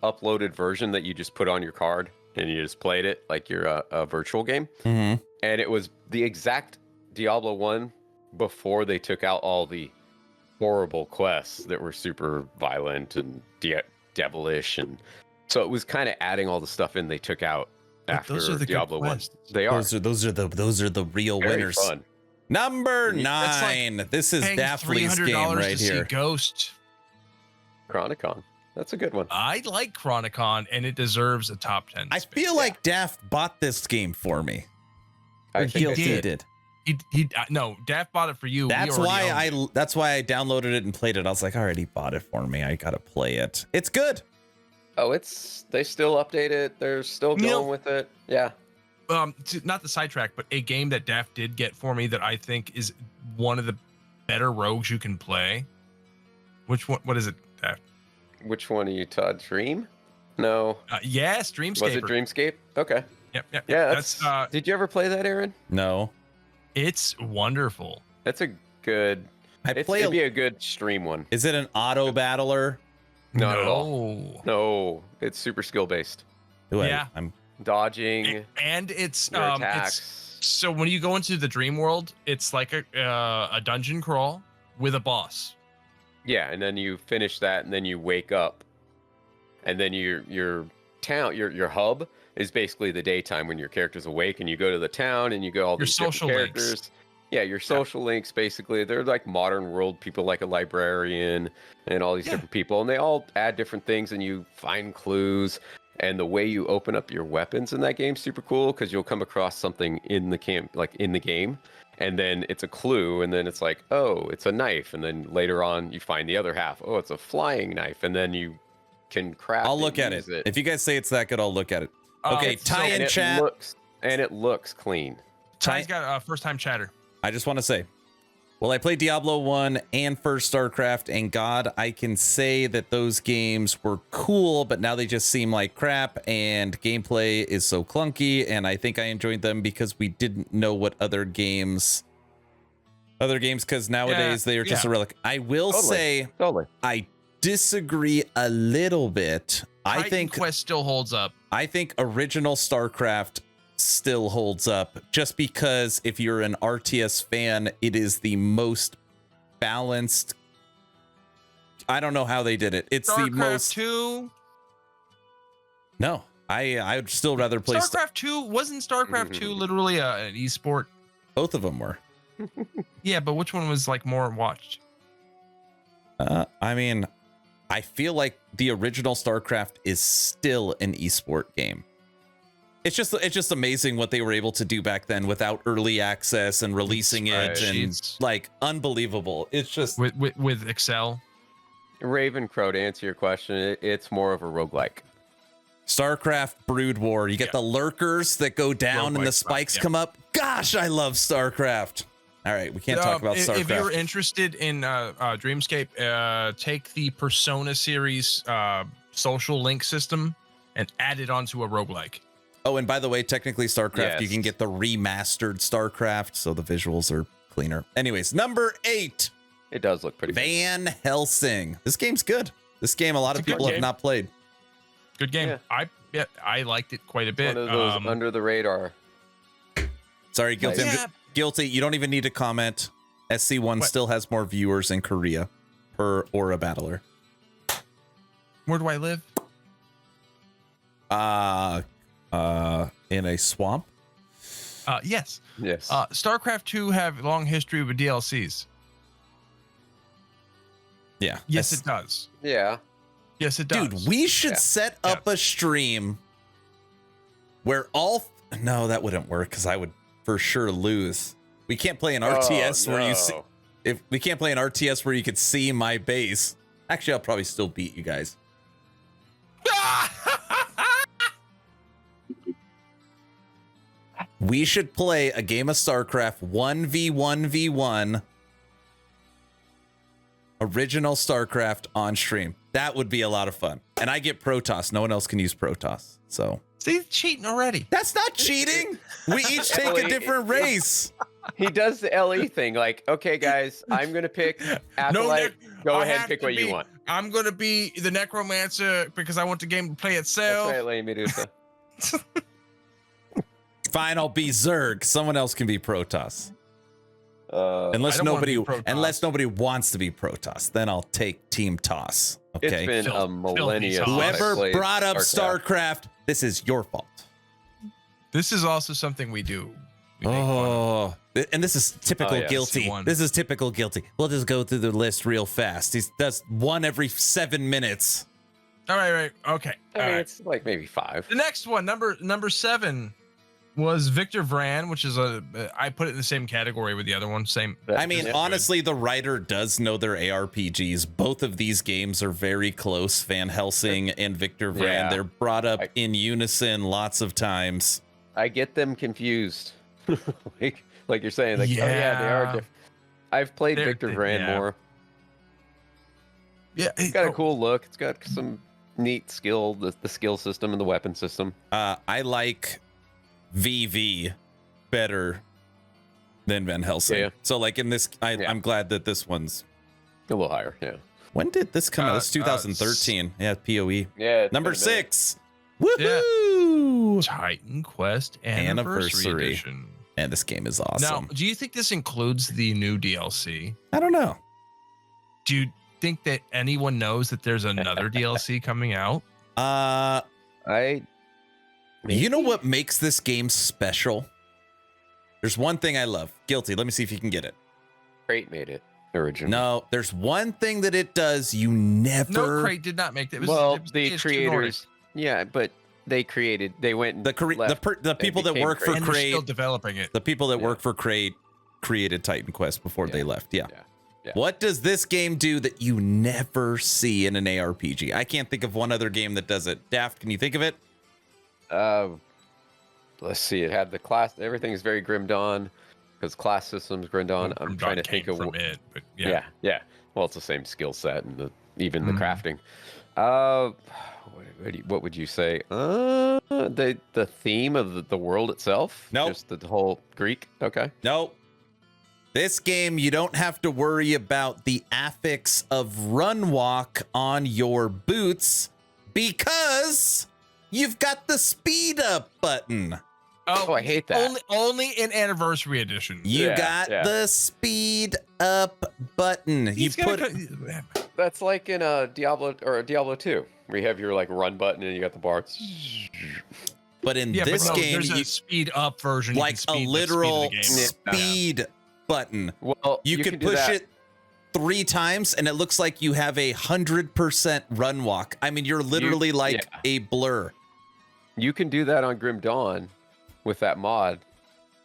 uploaded version that you just put on your card and you just played it like you're a virtual game. Mm-hmm. And it was the exact Diablo 1 before they took out all the horrible quests that were super violent and devilish, and so it was kind of adding all the stuff in they took out after Diablo 1. They are. Those are the real Very winners. Fun. Number 9. Like this is Daphne's game right here. Ghost. Chronicon. That's a good one. I like Chronicon, and it deserves a top 10. I feel like Daft bought this game for me. I think he did. No, Daft bought it for you. That's why I downloaded it and played it. I was like, all right, he bought it for me. I gotta play it. It's good. Oh, they still update it. They're still going with it. Yeah. Not the sidetrack, but a game that Daft did get for me that I think is one of the better rogues you can play. Which one? What is it, Daft? Which one are you, Todd? Dream? No. Yes, Dreamscape. Was it Dreamscape? Okay. Yep. Yeah. That's. Did you ever play that, Aaron? No. It's wonderful. That's a good. It'd be a good stream one. Is it an auto battler? Not at all. No, it's super skill based. I'm dodging, and it's attacks. So when you go into the dream world, it's like a dungeon crawl with a boss. Yeah, and then you finish that, and then you wake up, and then your town, your hub is basically the daytime when your character's awake, and you go to the town, and you go all these social characters. Links. Yeah, your social links, basically, they're like modern world people, like a librarian and all these different people, and they all add different things, and you find clues. And the way you open up your weapons in that game is super cool because you'll come across something in the camp, like in the game, and then it's a clue, and then it's like, oh, it's a knife, and then later on you find the other half. Oh, it's a flying knife, and then you can craft. I'll look at it. If you guys say it's that good, I'll look at it. Okay, Ty in chat. It looks clean. Ty's got first-time chatter. I just want to say, well, I played Diablo 1 and first StarCraft, and God, I can say that those games were cool, but now they just seem like crap, and gameplay is so clunky, and I think I enjoyed them because we didn't know what other games, because nowadays they are just a relic. I will say, I disagree a little bit. I think Quest still holds up. I think original StarCraft still holds up, just because if you're an RTS fan, it is the most balanced. I don't know how they did it. It's StarCraft the most 2. No, I would still rather play StarCraft 2. Wasn't StarCraft 2 literally an esport? Both of them were. Yeah, but which one was like more watched? I mean, I feel like the original StarCraft is still an esport game. It's just amazing what they were able to do back then without early access and releasing it, and like unbelievable. It's just with Excel. Ravencrow, to answer your question, it's more of a roguelike. StarCraft Brood War. You get the lurkers that go down and the spikes come up. Gosh, I love StarCraft. All right, we can't talk about StarCraft. If you're interested in Dreamscape, take the Persona series social link system and add it onto a roguelike. Oh, and by the way, technically StarCraft, you can get the remastered StarCraft, so the visuals are cleaner. Anyways, number 8. It does look pretty Van Helsing. This game's good. This game, a lot of people have not played. Good game. Yeah. I liked it quite a bit. One of those under the radar. Sorry, Guilty. Guilty. You don't even need to comment. SC1 still has more viewers in Korea per Aura Battler. Where do I live? In a swamp? Yes. Yes. StarCraft 2 have long history with DLCs. Yeah. Yes, it does. Yeah. Yes, it does. Dude, we should set up a stream where no, that wouldn't work because I would for sure lose. We can't play an RTS where you see, if we can't play an RTS where you could see my base. Actually, I'll probably still beat you guys. We should play a game of StarCraft 1v1v1 original StarCraft on stream. That would be a lot of fun. And I get Protoss. No one else can use Protoss. So see, cheating already. That's not cheating. We each take a different race. He does the LE thing. Like, okay, guys, I'm gonna pick Acolyte. Go ahead and pick what you want. I'm gonna be the Necromancer because I want the game to play itself. That's right, Lady Medusa. Fine, I'll be Zerg. Someone else can be Protoss. Unless nobody wants to be Protoss, then I'll take Team Toss. Okay. It's been a millennia. Whoever brought up StarCraft, this is your fault. This is also something we do. And this is typical Guilty. This is typical Guilty. We'll just go through the list real fast. He does one every 7 minutes. All right. Okay. It's like maybe 5. The next one, number 7. Was Victor Vran, which is I put it in the same category with the other one. Same. I mean, honestly, the writer does know their ARPGs. Both of these games are very close. Van Helsing and Victor Vran. Yeah. They're brought up in unison lots of times. I get them confused. like you're saying, like, oh yeah, they are different. I've played Victor Vran more. Yeah, it's got a cool look. It's got some neat skill, the skill system and the weapon system. I like VV better than Van Helsing. Yeah. So like in this, I'm glad that this one's a little higher. Yeah. When did this come out? It's 2013. PoE. Yeah. Number 6. Woohoo! Titan Quest Anniversary Edition. And this game is awesome. Now, do you think this includes the new DLC? I don't know. Do you think that anyone knows that there's another DLC coming out? You know what makes this game special? There's one thing I love. Guilty. Let me see if you can get it. Crate made it originally. No, there's one thing that it does. You never. No, Crate did not make that. The creators. Yeah, but they went. The people that work for Crate. Still developing it. The people that work for Crate created Titan Quest before they left. Yeah. Yeah. What does this game do that you never see in an ARPG? I can't think of one other game that does it. Daft, can you think of it? Let's see. It had the class. Everything is very Grim Dawn because class systems Grim Dawn. I'm trying to think of from it, but yeah. Well, it's the same skill set and even the crafting. What would you say? The theme of the world itself? Nope. Just the whole Greek? Okay. Nope. This game, you don't have to worry about the affix of run walk on your boots because you've got the speed up button. Oh, I hate that. Only in Anniversary Edition. You got the speed up button. That's like in a Diablo or a Diablo 2, where you have your like run button and you got the bar. But in this game, there's a speed up version, like a literal speed button. Well, you can push it 3 times and it looks like you have 100% run walk. I mean, you're literally like a blur. You can do that on Grim Dawn with that mod.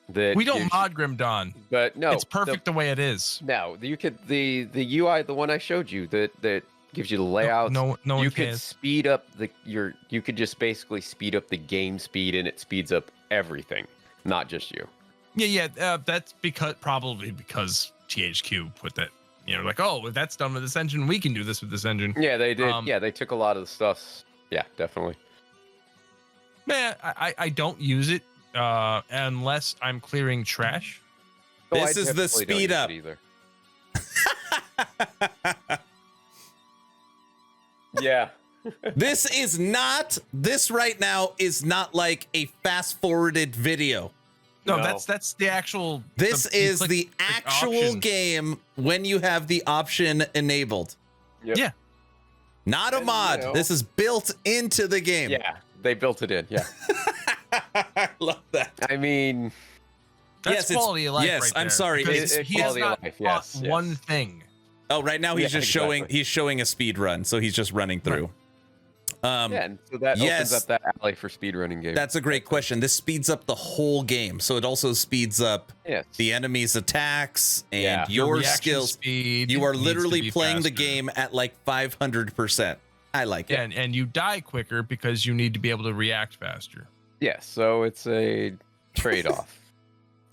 That we don't mod Grim Dawn, but no, it's perfect the way it is. No, you could the UI, the one I showed you that gives you the layout. No you could speed up you could just basically speed up the game speed, and it speeds up everything, not just you. Yeah. That's probably because THQ put that. Like, oh, if that's done with this engine, we can do this with this engine. Yeah, they did. They took a lot of the stuff. Yeah, definitely. Man, I don't use it unless I'm clearing trash. This is the speed up. Yeah. This right now is not like a fast forwarded video. No, that's the actual. This is the actual game when you have the option enabled. Yep. Yeah. Not a mod. This is built into the game. Yeah, they built it in. Yeah. I love that. I mean, that's quality of life. Yes, right I'm there. sorry. He has not taught one thing. Oh, right now he's just showing. He's showing a speed run, so he's just running through. And so that opens up that alley for speedrunning games. That's a great question. This speeds up the whole game, so it also speeds up the enemy's attacks and your skills. Speed you are literally playing the game at like 500%. I like it. And you die quicker because you need to be able to react faster. Yeah, so it's a trade-off.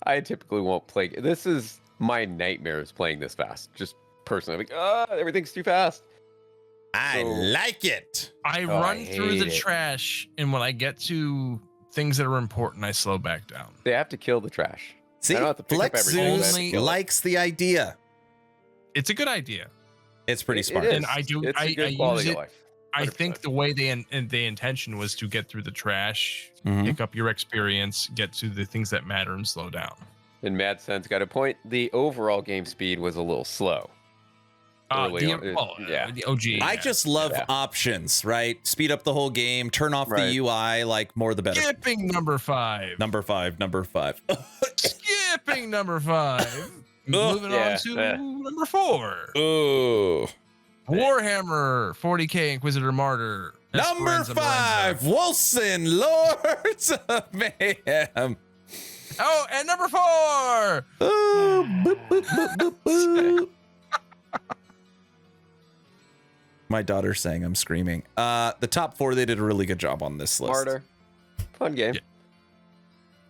I typically won't play. This is my nightmare is playing this fast. Just personally, I'm like, everything's too fast. I like it. I run through the trash, and when I get to things that are important, I slow back down. They have to kill the trash. See, Flex Zeus likes the idea. It's a good idea. It's pretty smart. And I use it. Life. I think the way the intention was to get through the trash, pick up your experience, get to the things that matter, and slow down. And Mad Sense got a point. The overall game speed was a little slow. The OG. I just love options, right? Speed up the whole game, turn off the UI, like more the better. Skipping number 5. Number 5. Skipping number 5. Moving on to number 4. Oh. Warhammer 40K Inquisitor Martyr. Number 5, Wolcen, Lords of Mayhem. Oh, and number 4. Oh, boop, boop, boop, boop, boop. My daughter's saying I'm screaming. The top 4, they did a really good job on this list. Martyr. Fun game. Yeah.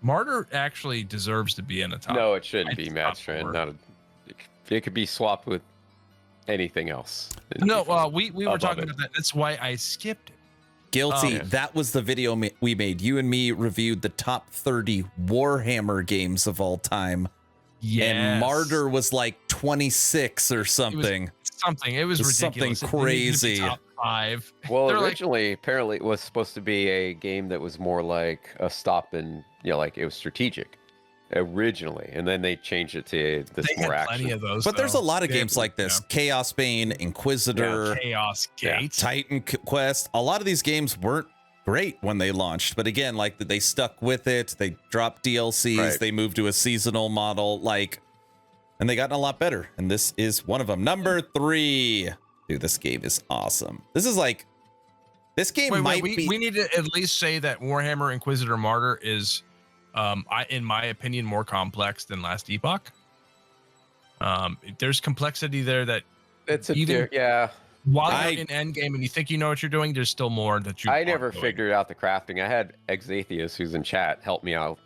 Martyr actually deserves to be in the top. No, it shouldn't be Mad Strand. It could be swapped with anything else. No, we were talking about that. That's why I skipped it. Guilty. That was the video we made. You and me reviewed the top 30 Warhammer games of all time. Yes. And Martyr was like 26 or something. It was ridiculous. Something crazy. Top 5. Well, originally, apparently, it was supposed to be a game that was more like a stop and, like it was strategic originally. And then they changed it to this more action. Plenty of those, but there's a lot of games like this. Chaos Bane, Inquisitor, Chaos Gate, Titan Quest. A lot of these games weren't great when they launched, but again, like they stuck with it. They dropped DLCs. They moved to a seasonal model, and they gotten a lot better. And this is one of them. Number 3. Dude, this game is awesome. This game might be. We need to at least say that Warhammer Inquisitor Martyr is, in my opinion, more complex than Last Epoch. There's complexity there that It's while you're in endgame and you think you know what you're doing, there's still more that you. I never figured out the crafting. I had Exathius, who's in chat, help me out.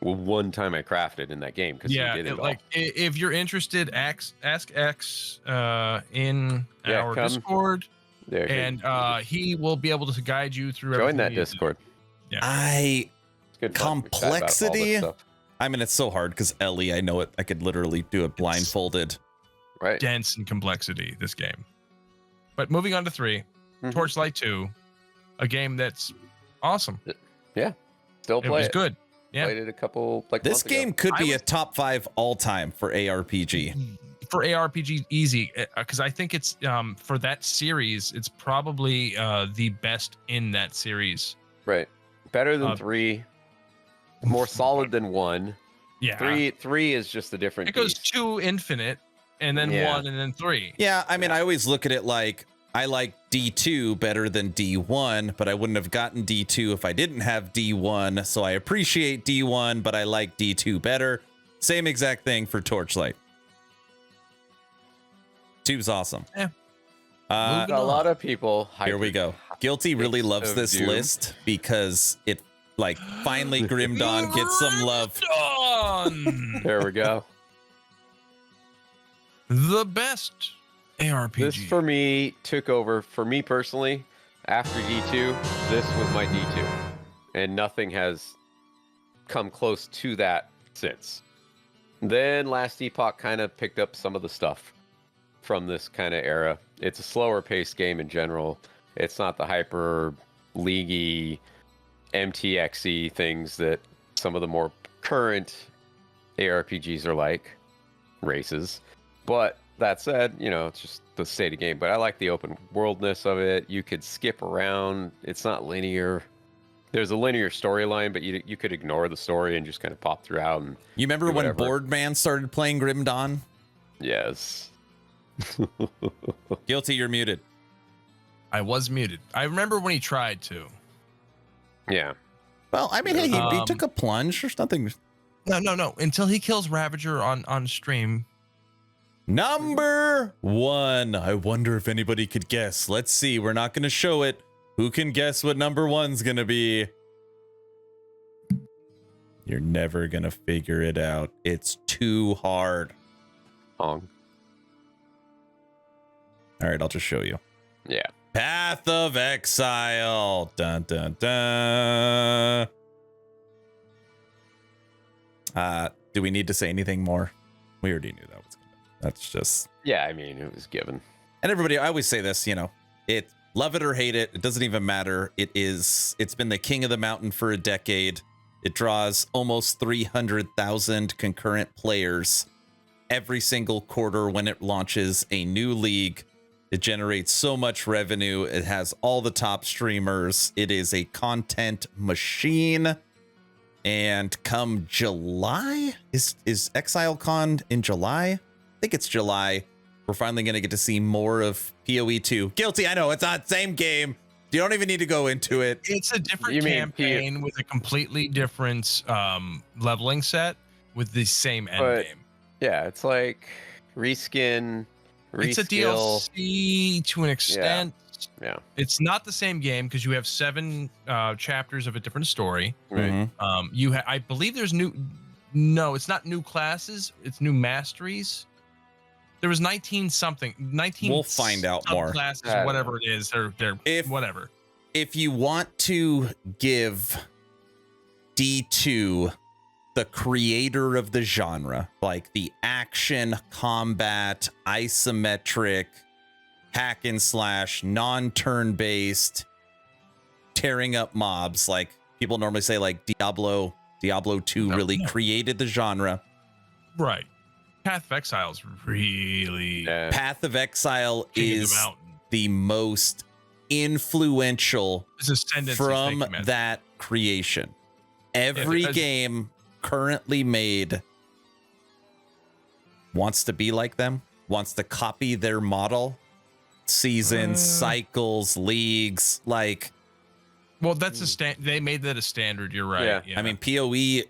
One time I crafted in that game because he did it all. Like if you're interested, ask X in our Discord, and he will be able to guide you through. Join that Discord. Yeah. Complexity. I mean, it's so hard because Ellie, I know it. I could literally do it blindfolded. Right. Dense in complexity, this game. But moving on to 3, Torchlight 2, a game that's awesome. Yeah. Still play it. It was good. Yeah. Played it a couple This game could be a top 5 all time for ARPG. For ARPG, easy, because I think it's for that series, it's probably the best in that series. Right. Better than 3. More solid than 1. Yeah. 3 is just a different. It goes 2 infinite, and then 1, and then 3. Yeah, I mean, I always look at it like I like D2 better than D1, but I wouldn't have gotten D2 if I didn't have D1. So I appreciate D1, but I like D2 better. Same exact thing for Torchlight. 2's awesome. Yeah. A lot of people. Here we go. Guilty really loves this list because it finally Grim Dawn gets some love. There we go. The best ARPG. This for me took over. For me personally, after D2, this was my D2, and nothing has come close to that since. Then Last Epoch kind of picked up some of the stuff from this kind of era. It's a slower paced game in general. It's not the hyper leaguey, MTXy things that some of the more current ARPGs are like, races. But that said, it's just the state of game. But I like the open worldness of it. You could skip around. It's not linear. There's a linear storyline, but you could ignore the story and just kind of pop throughout. And you remember when Boardman started playing Grim Dawn? Yes. Guilty, you're muted. I was muted. I remember when he tried to. Yeah. Well, I mean, hey, he took a plunge. There's nothing. No. Until he kills Ravager on stream. Number 1. I wonder if anybody could guess. Let's see. We're not going to show it. Who can guess what number 1's going to be? You're never going to figure it out. It's too hard. All right, I'll just show you. Yeah. Path of Exile. Dun, dun, dun. Do we need to say anything more? We already knew that was going to. That's just. Yeah, I mean, it was given. And everybody, I always say this, it love it or hate it. It doesn't even matter. It's been the king of the mountain for a decade. It draws almost 300,000 concurrent players every single quarter when it launches a new league. It generates so much revenue. It has all the top streamers. It is a content machine. And come July, is ExileCon in July? I think it's July. We're finally going to get to see more of PoE 2. Guilty, I know, it's not the same game. You don't even need to go into it. It's a different campaign with a completely different leveling set with the same end game. Yeah, it's like reskin, reskill. It's a DLC to an extent. Yeah. It's not the same game because you have 7 chapters of a different story. Right. I believe there's it's not new classes, it's new masteries. There was 19 something. We'll find out more. Classes, whatever it is, they're whatever. If you want to give D2 the creator of the genre, like the action, combat, isometric, hack and slash, non-turn based, tearing up mobs, like people normally say, like Diablo 2 really created the genre. Right. Path of Exile is really... Path of Exile is the most influential from that creation. Every game currently made wants to be like them, wants to copy their model, seasons, cycles, leagues, like... Well, that's they made that a standard, you're right. Yeah. I mean, PoE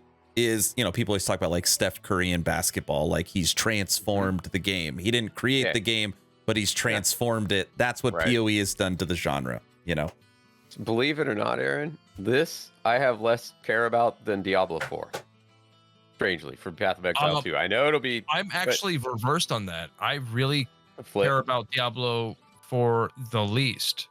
is, people always talk about like Steph Curry in basketball, like he's transformed the game. He didn't create the game, but he's transformed it. That's what PoE has done to the genre, Believe it or not, Aaron, this I have less care about than Diablo 4. Strangely, for Path of Exile 2. I know it'll be... I'm actually reversed on that. I really care about Diablo 4 the least.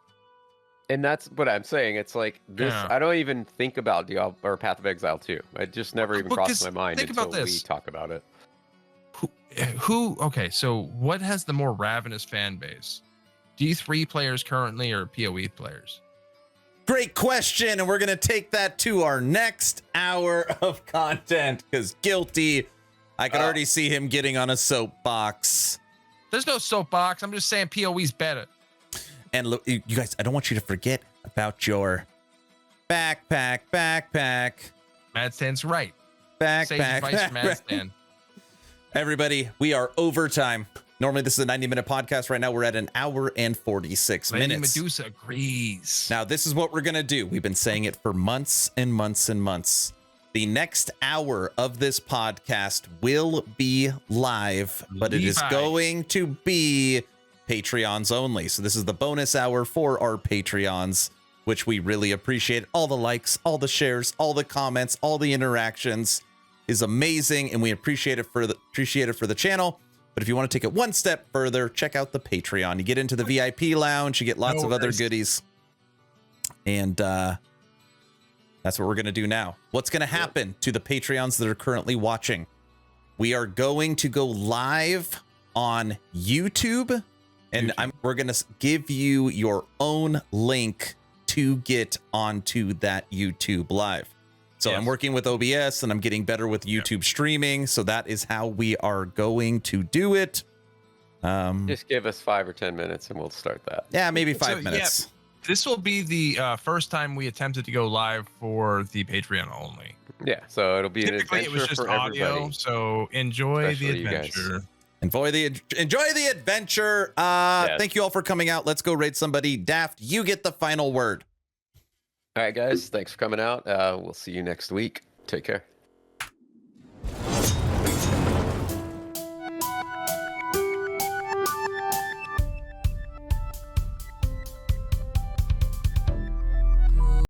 And that's what I'm saying. It's like this. Yeah. I don't even think about Diablo or Path of Exile 2. It just never even crossed my mind until we talk about it. Okay, so what has the more ravenous fan base? D3 players currently or PoE players? Great question, and we're going to take that to our next hour of content, because guilty. I can already see him getting on a soapbox. There's no soapbox. I'm just saying PoE's better. And look, you guys, I don't want you to forget about your backpack. Mad Stan's right. Backpack. Everybody, we are overtime. Normally, this is a 90-minute podcast. Right now, we're at an hour and 46 minutes. Medusa agrees. Now, this is what we're going to do. We've been saying it for months and months and months. The next hour of this podcast will be live, but it is going to be Patreons only. So this is the bonus hour for our Patreons, which we really appreciate. All the likes, all the shares, all the comments, all the interactions is amazing, and we appreciate it for the channel. But if you want to take it one step further, check out the Patreon. You get into the VIP lounge, you get lots of other goodies. And that's what we're going to do now. What's going to happen to the Patreons that are currently watching? We are going to go live on YouTube, and we're going to give you your own link to get onto that YouTube live. So I'm working with OBS, and I'm getting better with YouTube streaming. So that is how we are going to do it. Just give us 5 or 10 minutes and we'll start that. Yeah, maybe 5 minutes. Yeah, this will be the first time we attempted to go live for the Patreon only. Yeah, so it'll be typically an adventure it was just for audio, everybody. So enjoy Especially the adventure. Enjoy the adventure. Thank you all for coming out. Let's go raid somebody. Daft, you get the final word. All right, guys. Thanks for coming out. We'll see you next week. Take care.